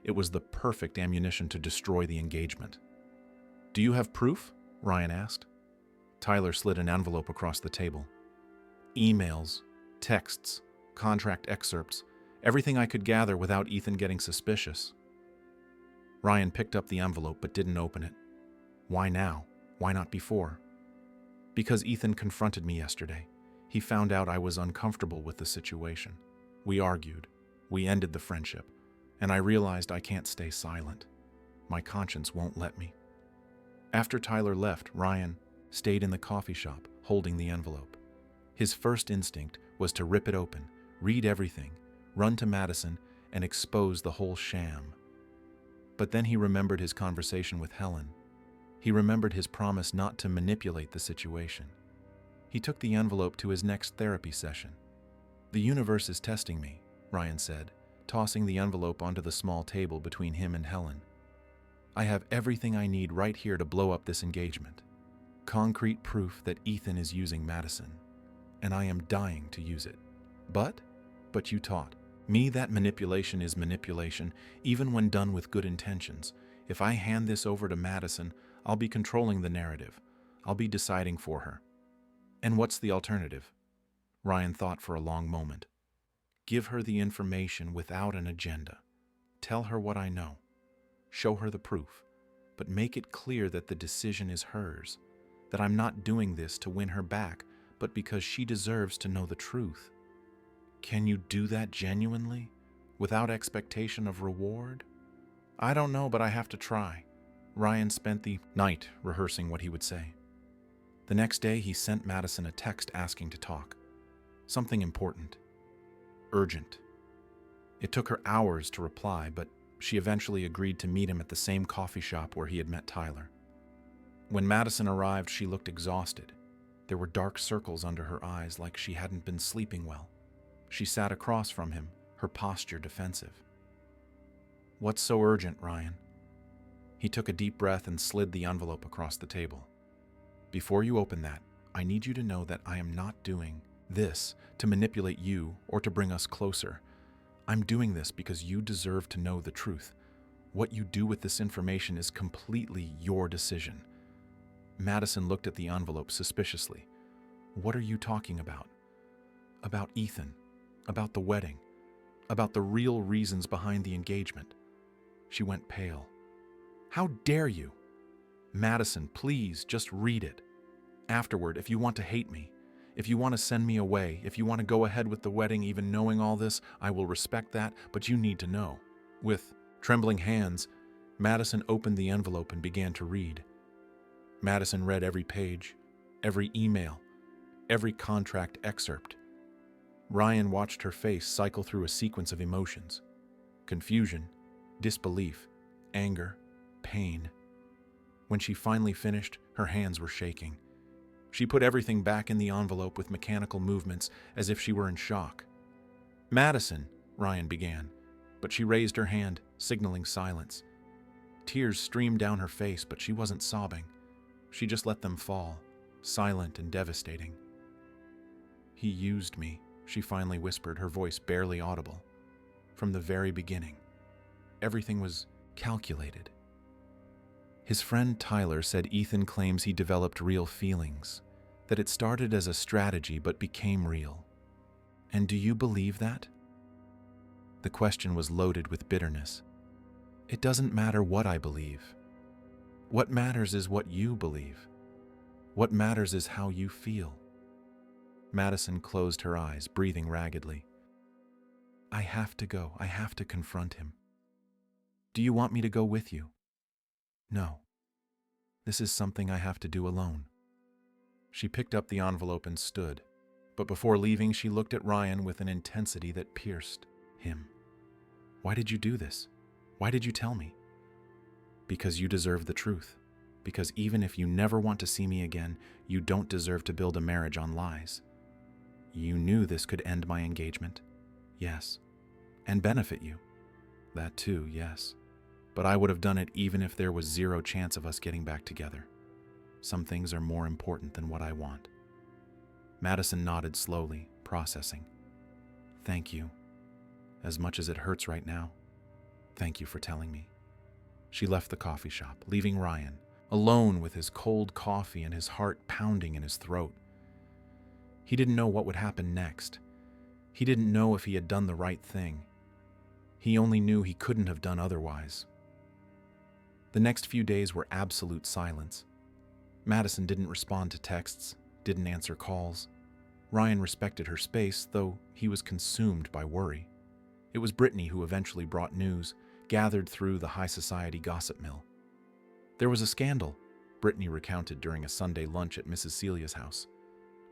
It was the perfect ammunition to destroy the engagement. Do you have proof? Ryan asked. Tyler slid an envelope across the table. Emails, texts, contract excerpts, everything I could gather without Ethan getting suspicious. Ryan picked up the envelope but didn't open it. Why now? Why not before? Because Ethan confronted me yesterday. He found out I was uncomfortable with the situation. We argued. We ended the friendship. And I realized I can't stay silent. My conscience won't let me. After Tyler left, Ryan stayed in the coffee shop, holding the envelope. His first instinct was to rip it open, read everything, run to Madison, and expose the whole sham. But then he remembered his conversation with Helen. He remembered his promise not to manipulate the situation. He took the envelope to his next therapy session. The universe is testing me, Ryan said, tossing the envelope onto the small table between him and Helen. I have everything I need right here to blow up this engagement. Concrete proof that Ethan is using Madison, and I am dying to use it. But you taught me that manipulation is manipulation, even when done with good intentions. If I hand this over to Madison, I'll be controlling the narrative. I'll be deciding for her. And what's the alternative? Ryan thought for a long moment. Give her the information without an agenda. Tell her what I know. Show her the proof, but make it clear that the decision is hers, that I'm not doing this to win her back, but because she deserves to know the truth. Can you do that genuinely, without expectation of reward? I don't know, but I have to try. Ryan spent the night rehearsing what he would say. The next day, he sent Madison a text asking to talk. Something important. Urgent. It took her hours to reply, but she eventually agreed to meet him at the same coffee shop where he had met Tyler. When Madison arrived, she looked exhausted. There were dark circles under her eyes, like she hadn't been sleeping well. She sat across from him, her posture defensive. What's so urgent, Ryan? He took a deep breath and slid the envelope across the table. Before you open that, I need you to know that I am not doing this to manipulate you or to bring us closer. I'm doing this because you deserve to know the truth. What you do with this information is completely your decision. Madison looked at the envelope suspiciously. What are you talking about? About Ethan, about the wedding, about the real reasons behind the engagement. She went pale. How dare you? Madison, please, just read it. Afterward, if you want to hate me, if you want to send me away, if you want to go ahead with the wedding even knowing all this, I will respect that, but you need to know. With trembling hands, Madison opened the envelope and began to read. Madison read every page, every email, every contract excerpt. Ryan watched her face cycle through a sequence of emotions. Confusion, disbelief, anger, pain. When she finally finished, her hands were shaking. She put everything back in the envelope with mechanical movements as if she were in shock. Madison, Ryan began, but she raised her hand, signaling silence. Tears streamed down her face, but she wasn't sobbing. She just let them fall, silent and devastating. "He used me," she finally whispered, her voice barely audible. "From the very beginning. Everything was calculated." His friend Tyler said Ethan claims he developed real feelings, that it started as a strategy but became real. "And do you believe that?" The question was loaded with bitterness. "It doesn't matter what I believe. What matters is what you believe. What matters is how you feel." Madison closed her eyes, breathing raggedly. "I have to go. I have to confront him." "Do you want me to go with you?" "No. This is something I have to do alone." She picked up the envelope and stood, but before leaving she looked at Ryan with an intensity that pierced him. "Why did you do this? Why did you tell me?" "Because you deserve the truth. Because even if you never want to see me again, you don't deserve to build a marriage on lies. You knew this could end my engagement. Yes. And benefit you. That too, yes. But I would have done it even if there was zero chance of us getting back together. Some things are more important than what I want." Madison nodded slowly, processing. "Thank you. As much as it hurts right now, thank you for telling me." She left the coffee shop, leaving Ryan alone with his cold coffee and his heart pounding in his throat. He didn't know what would happen next. He didn't know if he had done the right thing. He only knew he couldn't have done otherwise. The next few days were absolute silence. Madison didn't respond to texts, didn't answer calls. Ryan respected her space, though he was consumed by worry. It was Brittany who eventually brought news, gathered through the high society gossip mill. There was a scandal, Brittany recounted during a Sunday lunch at Mrs. Celia's house.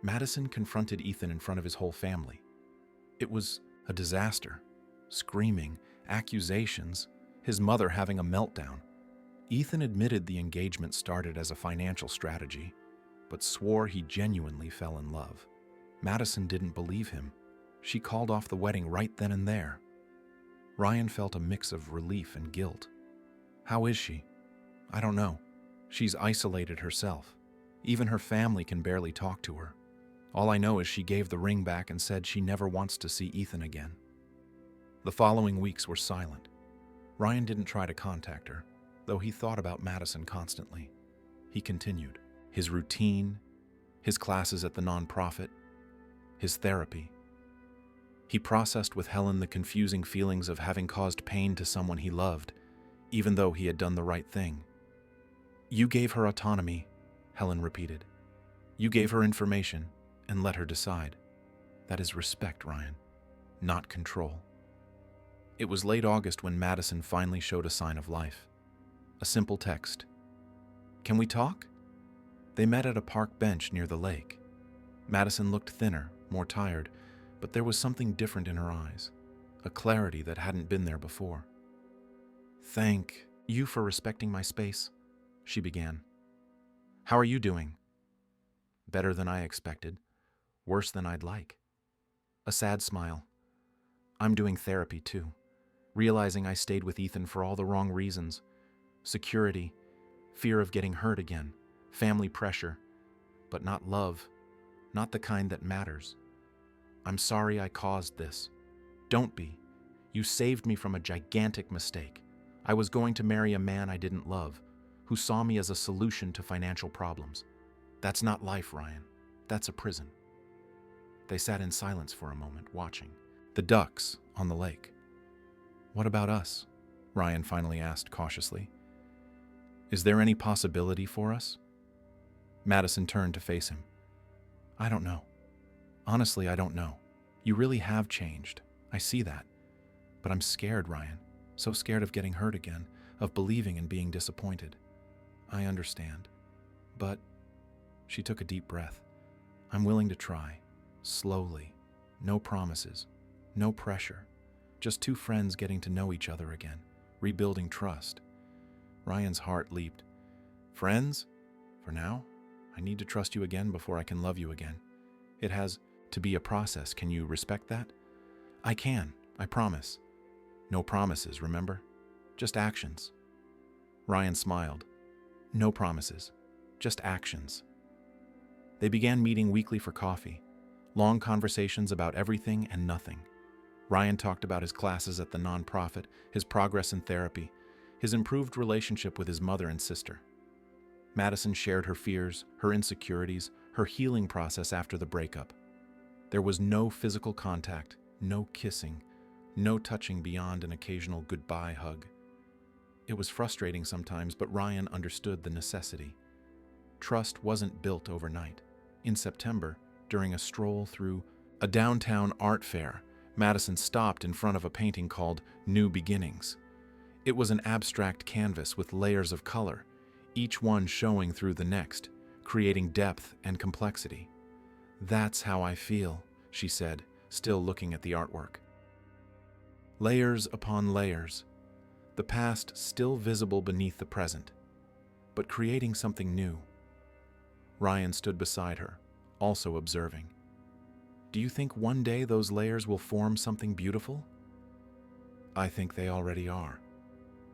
Madison confronted Ethan in front of his whole family. It was a disaster. Screaming, accusations, his mother having a meltdown. Ethan admitted the engagement started as a financial strategy, but swore he genuinely fell in love. Madison didn't believe him. She called off the wedding right then and there. Ryan felt a mix of relief and guilt. "How is she?" "I don't know. She's isolated herself. Even her family can barely talk to her. All I know is she gave the ring back and said she never wants to see Ethan again." The following weeks were silent. Ryan didn't try to contact her, though he thought about Madison constantly. He continued. His routine, his classes at the nonprofit, his therapy. He processed with Helen the confusing feelings of having caused pain to someone he loved, even though he had done the right thing. "You gave her autonomy," Helen repeated. "You gave her information and let her decide. That is respect, Ryan, not control." It was late August when Madison finally showed a sign of life. A simple text. "Can we talk?" They met at a park bench near the lake. Madison looked thinner, more tired, but there was something different in her eyes, a clarity that hadn't been there before. "Thank you for respecting my space," she began. "How are you doing?" "Better than I expected. Worse than I'd like." A sad smile. "I'm doing therapy too, realizing I stayed with Ethan for all the wrong reasons. Security, fear of getting hurt again, family pressure, but not love, not the kind that matters. I'm sorry I caused this. Don't be. You saved me from a gigantic mistake. I was going to marry a man I didn't love, who saw me as a solution to financial problems. That's not life, Ryan. That's a prison." They sat in silence for a moment, watching the ducks on the lake. "What about us?" Ryan finally asked cautiously. "Is there any possibility for us?" Madison turned to face him. "I don't know. Honestly, I don't know. You really have changed. I see that. But I'm scared, Ryan. So scared of getting hurt again, of believing and being disappointed. I understand. But," she took a deep breath, "I'm willing to try. Slowly. No promises. No pressure. Just two friends getting to know each other again, rebuilding trust." Ryan's heart leaped. "Friends? For now? I need to trust you again before I can love you again. It has to be a process. Can you respect that?" "I can. I promise." "No promises, remember? Just actions." Ryan smiled. "No promises. just actions. They began meeting weekly for coffee, long conversations about everything and nothing. Ryan talked about his classes at the nonprofit, his progress in therapy, his improved relationship with his mother and sister. Madison shared her fears, her insecurities, her healing process after the breakup. There was no physical contact, no kissing, no touching beyond an occasional goodbye hug. It was frustrating sometimes, but Ryan understood the necessity. Trust wasn't built overnight. In September, during a stroll through a downtown art fair, Madison stopped in front of a painting called New Beginnings. It was an abstract canvas with layers of color, each one showing through the next, creating depth and complexity. "That's how I feel," she said, still looking at the artwork. Layers upon layers, the past still visible beneath the present, but creating something new. Ryan stood beside her, also observing. "Do you think one day those layers will form something beautiful?" "I think they already are."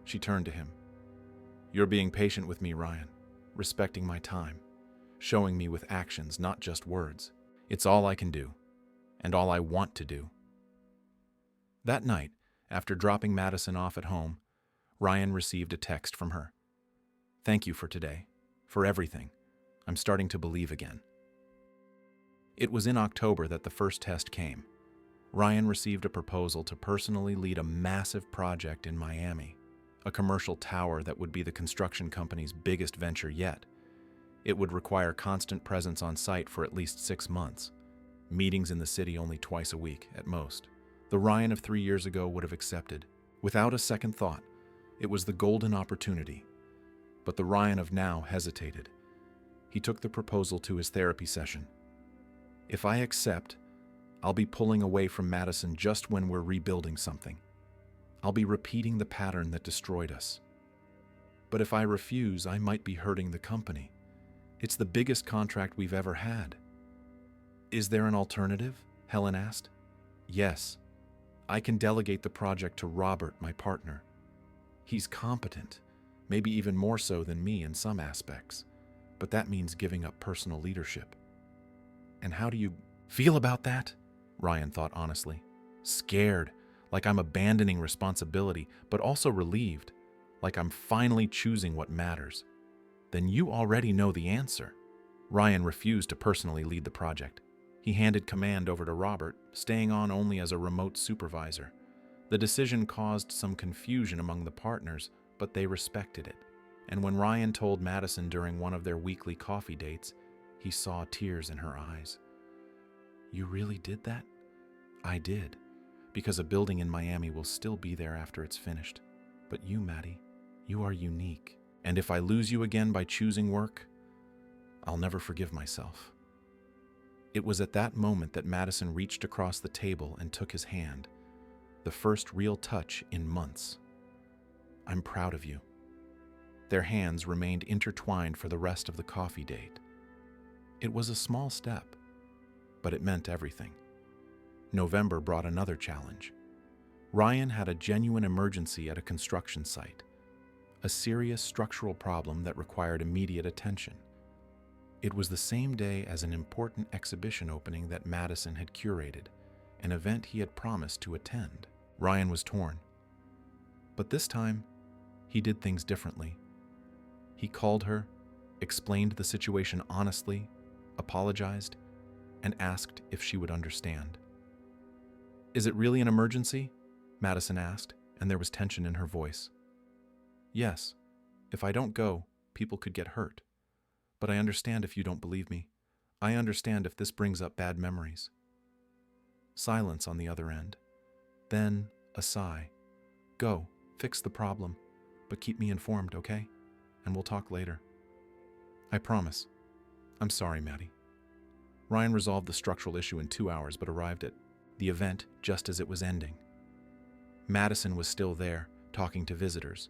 She turned to him. "You're being patient with me, Ryan, respecting my time, showing me with actions, not just words. It's all I can do, and all I want to do." That night, after dropping Madison off at home, Ryan received a text from her. "Thank you for today, for everything. I'm starting to believe again." It was in October that the first test came. Ryan received a proposal to personally lead a massive project in Miami, a commercial tower that would be the construction company's biggest venture yet. It would require constant presence on site for at least 6 months, meetings in the city only twice a week at most. The Ryan of 3 years ago would have accepted, without a second thought. It was the golden opportunity. But the Ryan of now hesitated. He took the proposal to his therapy session. "If I accept, I'll be pulling away from Madison just when we're rebuilding something. I'll be repeating the pattern that destroyed us. But if I refuse, I might be hurting the company. It's the biggest contract we've ever had." "Is there an alternative?" Helen asked. "Yes. I can delegate the project to Robert, my partner. He's competent, maybe even more so than me in some aspects, but that means giving up personal leadership." "And how do you feel about that?" Ryan thought honestly. "Scared, like I'm abandoning responsibility, but also relieved, like I'm finally choosing what matters." "Then you already know the answer." Ryan refused to personally lead the project. He handed command over to Robert, staying on only as a remote supervisor. The decision caused some confusion among the partners, but they respected it. And when Ryan told Madison during one of their weekly coffee dates, he saw tears in her eyes. "You really did that?" "I did, because a building in Miami will still be there after it's finished. But you, Maddie, you are unique. And if I lose you again by choosing work, I'll never forgive myself." It was at that moment that Madison reached across the table and took his hand, the first real touch in months. "I'm proud of you." Their hands remained intertwined for the rest of the coffee date. It was a small step, but it meant everything. November brought another challenge. Ryan had a genuine emergency at a construction site, a serious structural problem that required immediate attention. It was the same day as an important exhibition opening that Madison had curated, an event he had promised to attend. Ryan was torn. But this time, he did things differently. He called her, explained the situation honestly, apologized, and asked if she would understand. "Is it really an emergency?" Madison asked, and there was tension in her voice. "Yes. If I don't go, people could get hurt. But I understand if you don't believe me. I understand if this brings up bad memories." Silence on the other end. Then a sigh. "Go, fix the problem, but keep me informed, okay? And we'll talk later." "I promise. I'm sorry, Maddie." Ryan resolved the structural issue in 2 hours, but arrived at the event just as it was ending. Madison was still there, talking to visitors.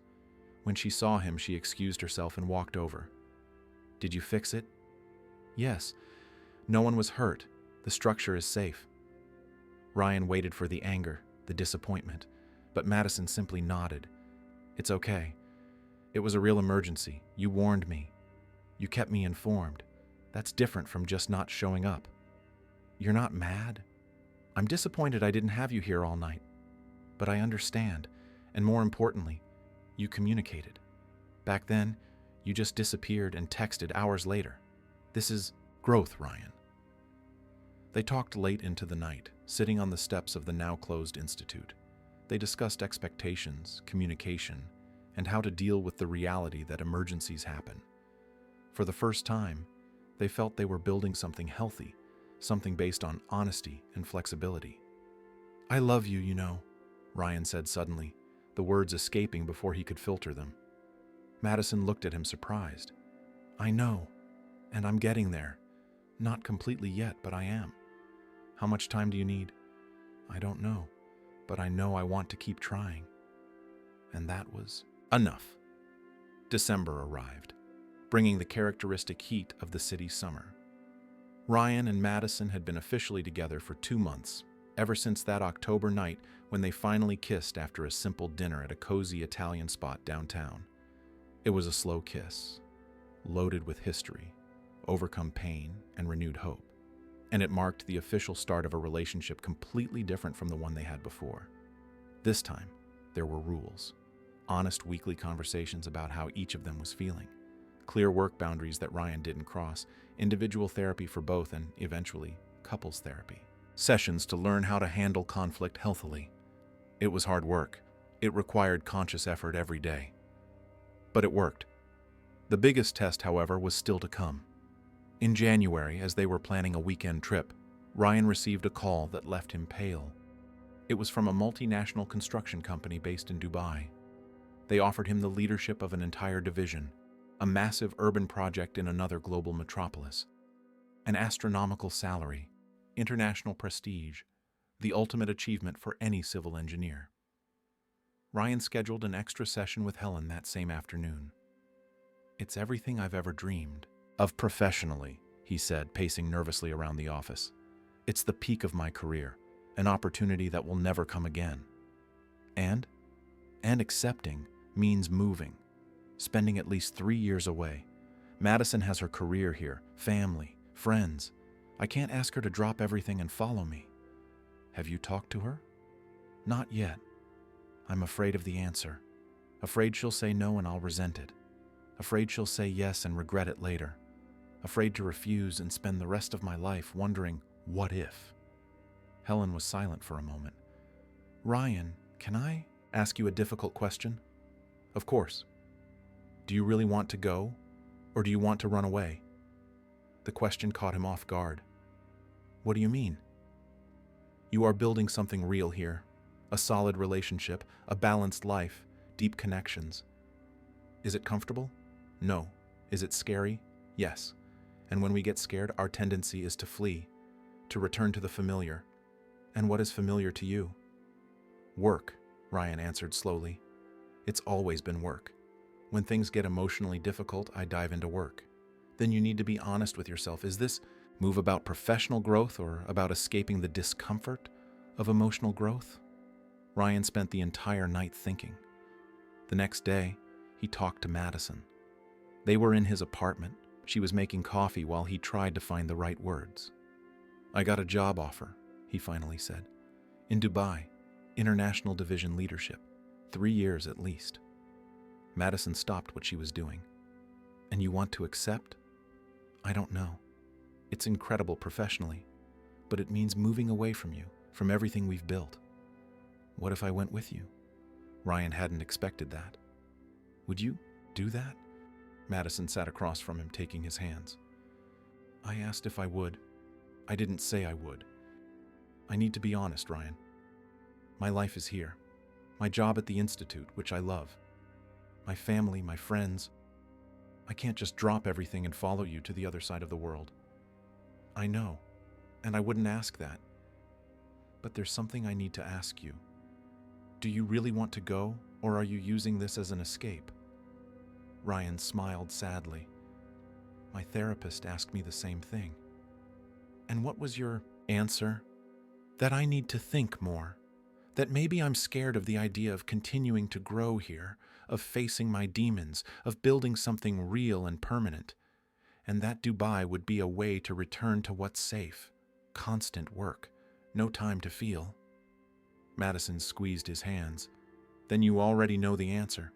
When she saw him, she excused herself and walked over. "Did you fix it?" "Yes. No one was hurt. The structure is safe." Ryan waited for the anger, the disappointment, but Madison simply nodded. "It's okay. It was a real emergency. You warned me. You kept me informed. That's different from just not showing up. You're not mad? I'm disappointed I didn't have you here all night. But I understand, and more importantly, you communicated. Back then, you just disappeared and texted hours later. This is growth, Ryan. They talked late into the night, sitting on the steps of the now-closed institute. They discussed expectations, communication, and how to deal with the reality that emergencies happen. For the first time, they felt they were building something healthy, something based on honesty and flexibility. I love you, you know, Ryan said suddenly, the words escaping before he could filter them. Madison looked at him surprised. I know, and I'm getting there. Not completely yet, but I am. How much time do you need? I don't know, but I know I want to keep trying. And that was enough. December arrived, bringing the characteristic heat of the city's summer. Ryan and Madison had been officially together for 2 months, ever since that October night when they finally kissed after a simple dinner at a cozy Italian spot downtown. It was a slow kiss, loaded with history, overcome pain, and renewed hope. And it marked the official start of a relationship completely different from the one they had before. This time, there were rules. Honest weekly conversations about how each of them was feeling. Clear work boundaries that Ryan didn't cross, individual therapy for both, and eventually, couples therapy. Sessions to learn how to handle conflict healthily. It was hard work. It required conscious effort every day. But it worked. The biggest test, however, was still to come. In January, as they were planning a weekend trip, Ryan received a call that left him pale. It was from a multinational construction company based in Dubai. They offered him the leadership of an entire division, a massive urban project in another global metropolis, an astronomical salary, international prestige, the ultimate achievement for any civil engineer. Ryan scheduled an extra session with Helen that same afternoon. It's everything I've ever dreamed of professionally, he said, pacing nervously around the office. It's the peak of my career, an opportunity that will never come again. And accepting means moving, spending at least 3 years away. Madison has her career here, family, friends. I can't ask her to drop everything and follow me. Have you talked to her? Not yet. I'm afraid of the answer. Afraid she'll say no and I'll resent it. Afraid she'll say yes and regret it later. Afraid to refuse and spend the rest of my life wondering, what if? Helen was silent for a moment. Ryan, can I ask you a difficult question? Of course. Do you really want to go, or do you want to run away? The question caught him off guard. What do you mean? You are building something real here. A solid relationship, a balanced life, deep connections. Is it comfortable? No. Is it scary? Yes. And when we get scared, our tendency is to flee, to return to the familiar. And what is familiar to you? Work, Ryan answered slowly. It's always been work. When things get emotionally difficult, I dive into work. Then you need to be honest with yourself. Is this move about professional growth or about escaping the discomfort of emotional growth? Ryan spent the entire night thinking. The next day, he talked to Madison. They were in his apartment. She was making coffee while he tried to find the right words. I got a job offer, he finally said. In Dubai, International Division Leadership. 3 years at least. Madison stopped what she was doing. And you want to accept? I don't know. It's incredible professionally, but it means moving away from you, from everything we've built. What if I went with you? Ryan hadn't expected that. Would you do that? Madison sat across from him, taking his hands. I asked if I would. I didn't say I would. I need to be honest, Ryan. My life is here. My job at the Institute, which I love. My family, my friends. I can't just drop everything and follow you to the other side of the world. I know, and I wouldn't ask that. But there's something I need to ask you. Do you really want to go, or are you using this as an escape? Ryan smiled sadly. My therapist asked me the same thing. And what was your answer? That I need to think more. That maybe I'm scared of the idea of continuing to grow here, of facing my demons, of building something real and permanent. and that Dubai would be a way to return to what's safe. Constant work, no time to feel. Madison squeezed his hands. Then you already know the answer.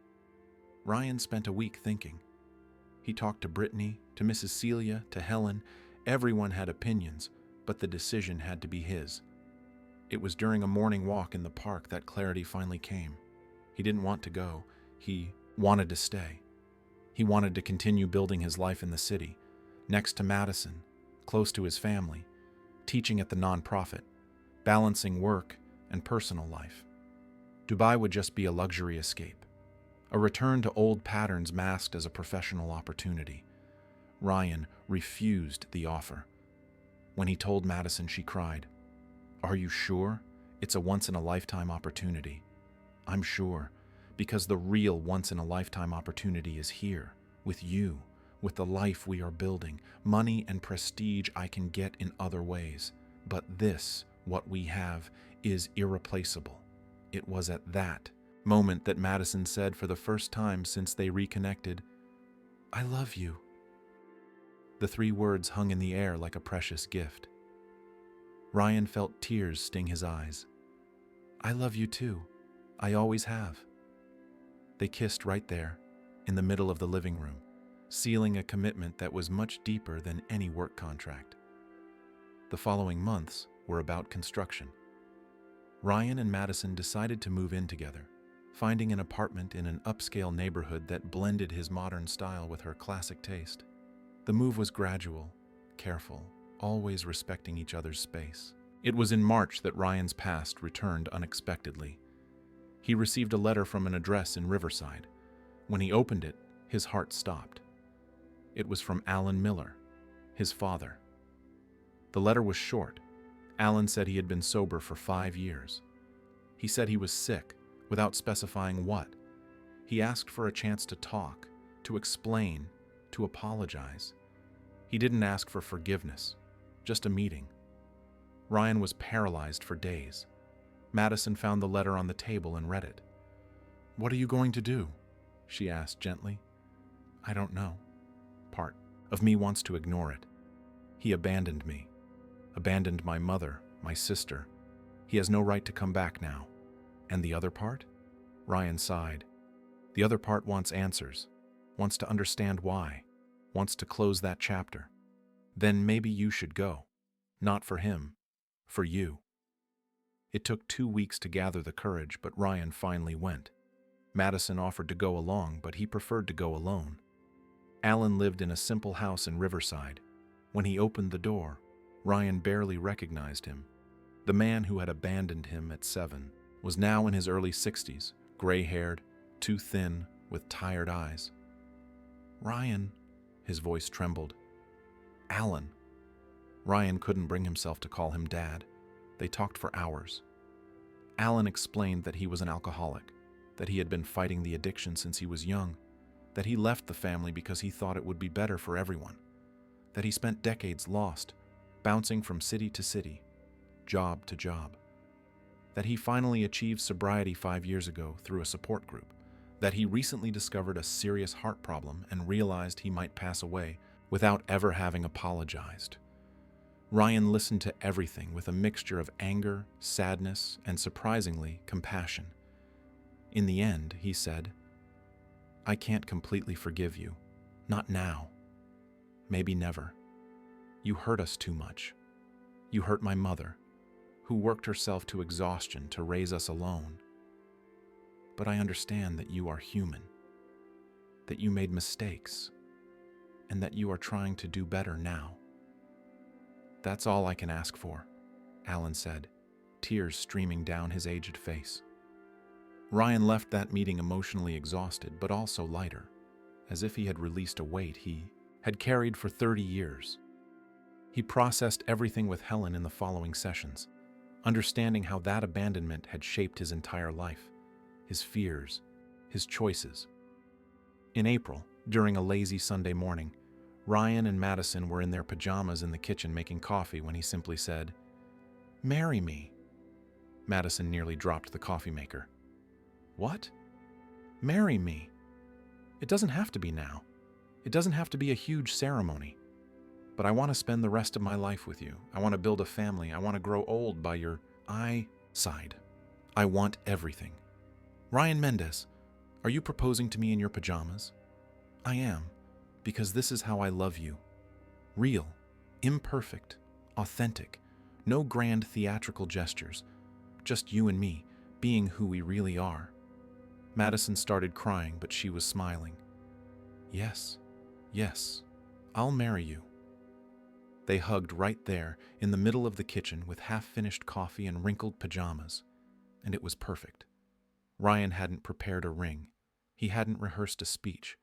Ryan spent a week thinking. He talked to Brittany, to Mrs. Celia, to Helen. Everyone had opinions, but the decision had to be his. It was during a morning walk in the park that clarity finally came. He didn't want to go. He wanted to stay. He wanted to continue building his life in the city, next to Madison, close to his family, teaching at the nonprofit, balancing work and personal life. Dubai would just be a luxury escape, a return to old patterns masked as a professional opportunity. Ryan refused the offer. When he told Madison, she cried, "Are you sure? It's a once-in-a-lifetime opportunity." "I'm sure, because the real once-in-a-lifetime opportunity is here, with you, with the life we are building. Money and prestige I can get in other ways, but this, what we have, is irreplaceable." It was at that moment that Madison said for the first time since they reconnected, "I love you." The 3 words hung in the air like a precious gift. Ryan felt tears sting his eyes. "I love you too. I always have." They kissed right there, in the middle of the living room, sealing a commitment that was much deeper than any work contract. The following months were about construction. Ryan and Madison decided to move in together, finding an apartment in an upscale neighborhood that blended his modern style with her classic taste. The move was gradual, careful, always respecting each other's space. It was in March that Ryan's past returned unexpectedly. He received a letter from an address in Riverside. When he opened it, his heart stopped. It was from Alan Miller, his father. The letter was short. Alan said he had been sober for 5 years. He said he was sick, without specifying what. He asked for a chance to talk, to explain, to apologize. He didn't ask for forgiveness, just a meeting. Ryan was paralyzed for days. Madison found the letter on the table and read it. "What are you going to do?" she asked gently. "I don't know. Part of me wants to ignore it. He abandoned me, abandoned my mother, my sister. He has no right to come back now. And the other part?" Ryan sighed. "The other part wants answers, wants to understand why, wants to close that chapter. Then maybe you should go. Not for him, for you." It took 2 weeks to gather the courage, but Ryan finally went. Madison offered to go along, but he preferred to go alone. Alan lived in a simple house in Riverside. When he opened the door, Ryan barely recognized him. The man who had abandoned him at 7 was now in his early 60s, gray-haired, too thin, with tired eyes. "Ryan," his voice trembled. "Alan." Ryan couldn't bring himself to call him Dad. They talked for hours. Alan explained that he was an alcoholic, that he had been fighting the addiction since he was young, that he left the family because he thought it would be better for everyone, that he spent decades lost, bouncing from city to city, job to job, that he finally achieved sobriety 5 years ago through a support group, that he recently discovered a serious heart problem and realized he might pass away without ever having apologized. Ryan listened to everything with a mixture of anger, sadness, and surprisingly, compassion. In the end, he said, "I can't completely forgive you. Not now. Maybe never. You hurt us too much. You hurt my mother, who worked herself to exhaustion to raise us alone. But I understand that you are human, that you made mistakes, and that you are trying to do better now. That's all I can ask for," Alan said, tears streaming down his aged face. Ryan left that meeting emotionally exhausted, but also lighter, as if he had released a weight he had carried for 30 years. He processed everything with Helen in the following sessions, understanding how that abandonment had shaped his entire life, his fears, his choices. In April, during a lazy Sunday morning, Ryan and Madison were in their pajamas in the kitchen making coffee when he simply said, "Marry me." Madison nearly dropped the coffee maker. "What?" "Marry me. It doesn't have to be now. It doesn't have to be a huge ceremony, but I want to spend the rest of my life with you. I want to build a family. I want to grow old by your..." I sighed. "I want everything." "Ryan Mendez, are you proposing to me in your pajamas?" "I am, because this is how I love you. Real, imperfect, authentic, no grand theatrical gestures, just you and me, being who we really are." Madison started crying, but she was smiling. Yes, I'll marry you." They hugged right there, in the middle of the kitchen, with half-finished coffee and wrinkled pajamas, and it was perfect. Ryan hadn't prepared a ring. He hadn't rehearsed a speech,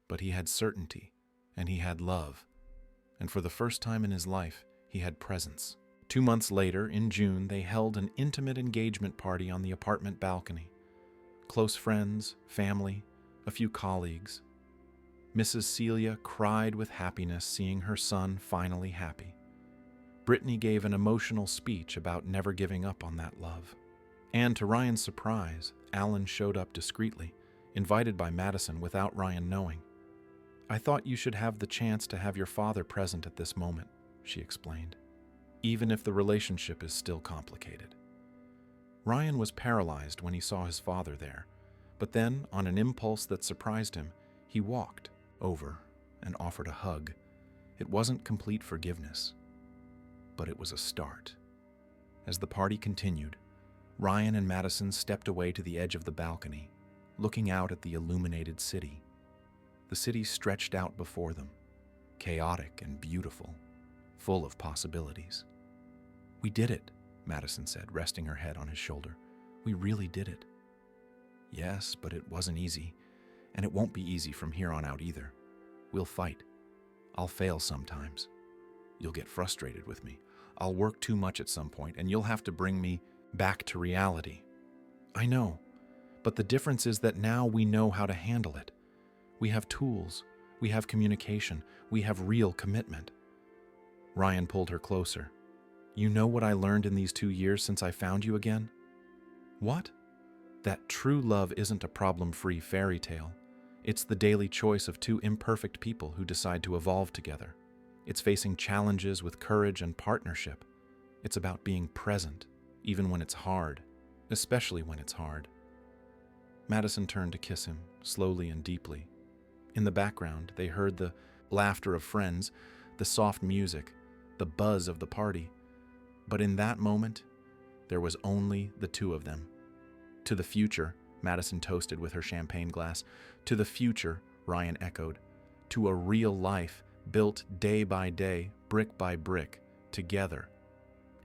but he had certainty, and he had love. And for the first time in his life, he had presence. 2 months later, in June, they held an intimate engagement party on the apartment balcony. Close friends, family, a few colleagues. Mrs. Celia cried with happiness seeing her son finally happy. Brittany gave an emotional speech about never giving up on that love. And to Ryan's surprise, Alan showed up discreetly, invited by Madison without Ryan knowing. "I thought you should have the chance to have your father present at this moment," she explained, "even if the relationship is still complicated." Ryan was paralyzed when he saw his father there, but then, on an impulse that surprised him, he walked over and offered a hug. It wasn't complete forgiveness, but it was a start. As the party continued, Ryan and Madison stepped away to the edge of the balcony, looking out at the illuminated city. The city stretched out before them, chaotic and beautiful, full of possibilities. "We did it," Madison said, resting her head on his shoulder. "We really did it." "Yes, but it wasn't easy, and it won't be easy from here on out either. We'll fight. I'll fail sometimes. You'll get frustrated with me. I'll work too much at some point, and you'll have to bring me back to reality." "I know, but the difference is that now we know how to handle it. We have tools, we have communication, we have real commitment." Ryan pulled her closer. "You know what I learned in these 2 years since I found you again?" "What?" "That true love isn't a problem-free fairy tale. It's the daily choice of two imperfect people who decide to evolve together. It's facing challenges with courage and partnership. It's about being present, even when it's hard, especially when it's hard." Madison turned to kiss him, slowly and deeply. In the background, they heard the laughter of friends, the soft music, the buzz of the party. But in that moment, there was only the two of them. "To the future," Madison toasted with her champagne glass. "To the future," Ryan echoed. "To a real life built day by day, brick by brick, together."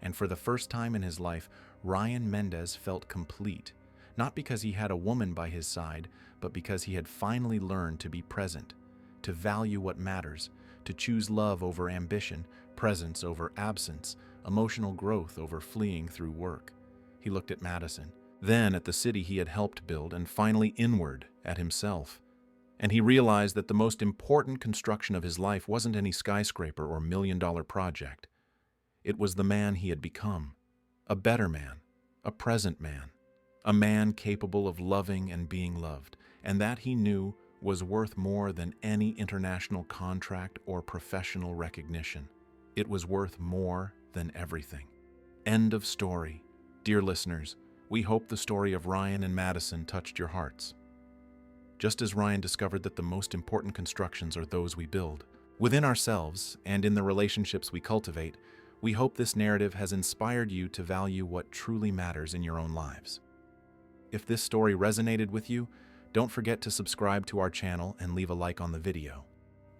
And for the first time in his life, Ryan Mendez felt complete, not because he had a woman by his side, but because he had finally learned to be present, to value what matters, to choose love over ambition, presence over absence, emotional growth over fleeing through work. He looked at Madison, then at the city he had helped build, and finally inward at himself. And he realized that the most important construction of his life wasn't any skyscraper or million-dollar project. It was the man he had become, a better man, a present man, a man capable of loving and being loved, and that he knew was worth more than any international contract or professional recognition. It was worth more than everything. End of story. Dear listeners, we hope the story of Ryan and Madison touched your hearts. Just as Ryan discovered that the most important constructions are those we build, within ourselves and in the relationships we cultivate, we hope this narrative has inspired you to value what truly matters in your own lives. If this story resonated with you, don't forget to subscribe to our channel and leave a like on the video.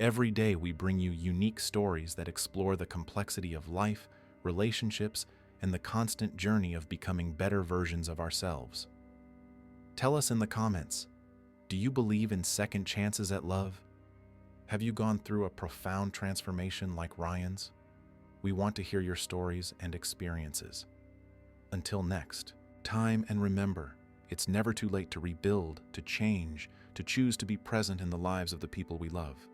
Every day we bring you unique stories that explore the complexity of life, relationships, and the constant journey of becoming better versions of ourselves. Tell us in the comments, do you believe in second chances at love? Have you gone through a profound transformation like Ryan's? We want to hear your stories and experiences. Until next time, and remember, it's never too late to rebuild, to change, to choose to be present in the lives of the people we love.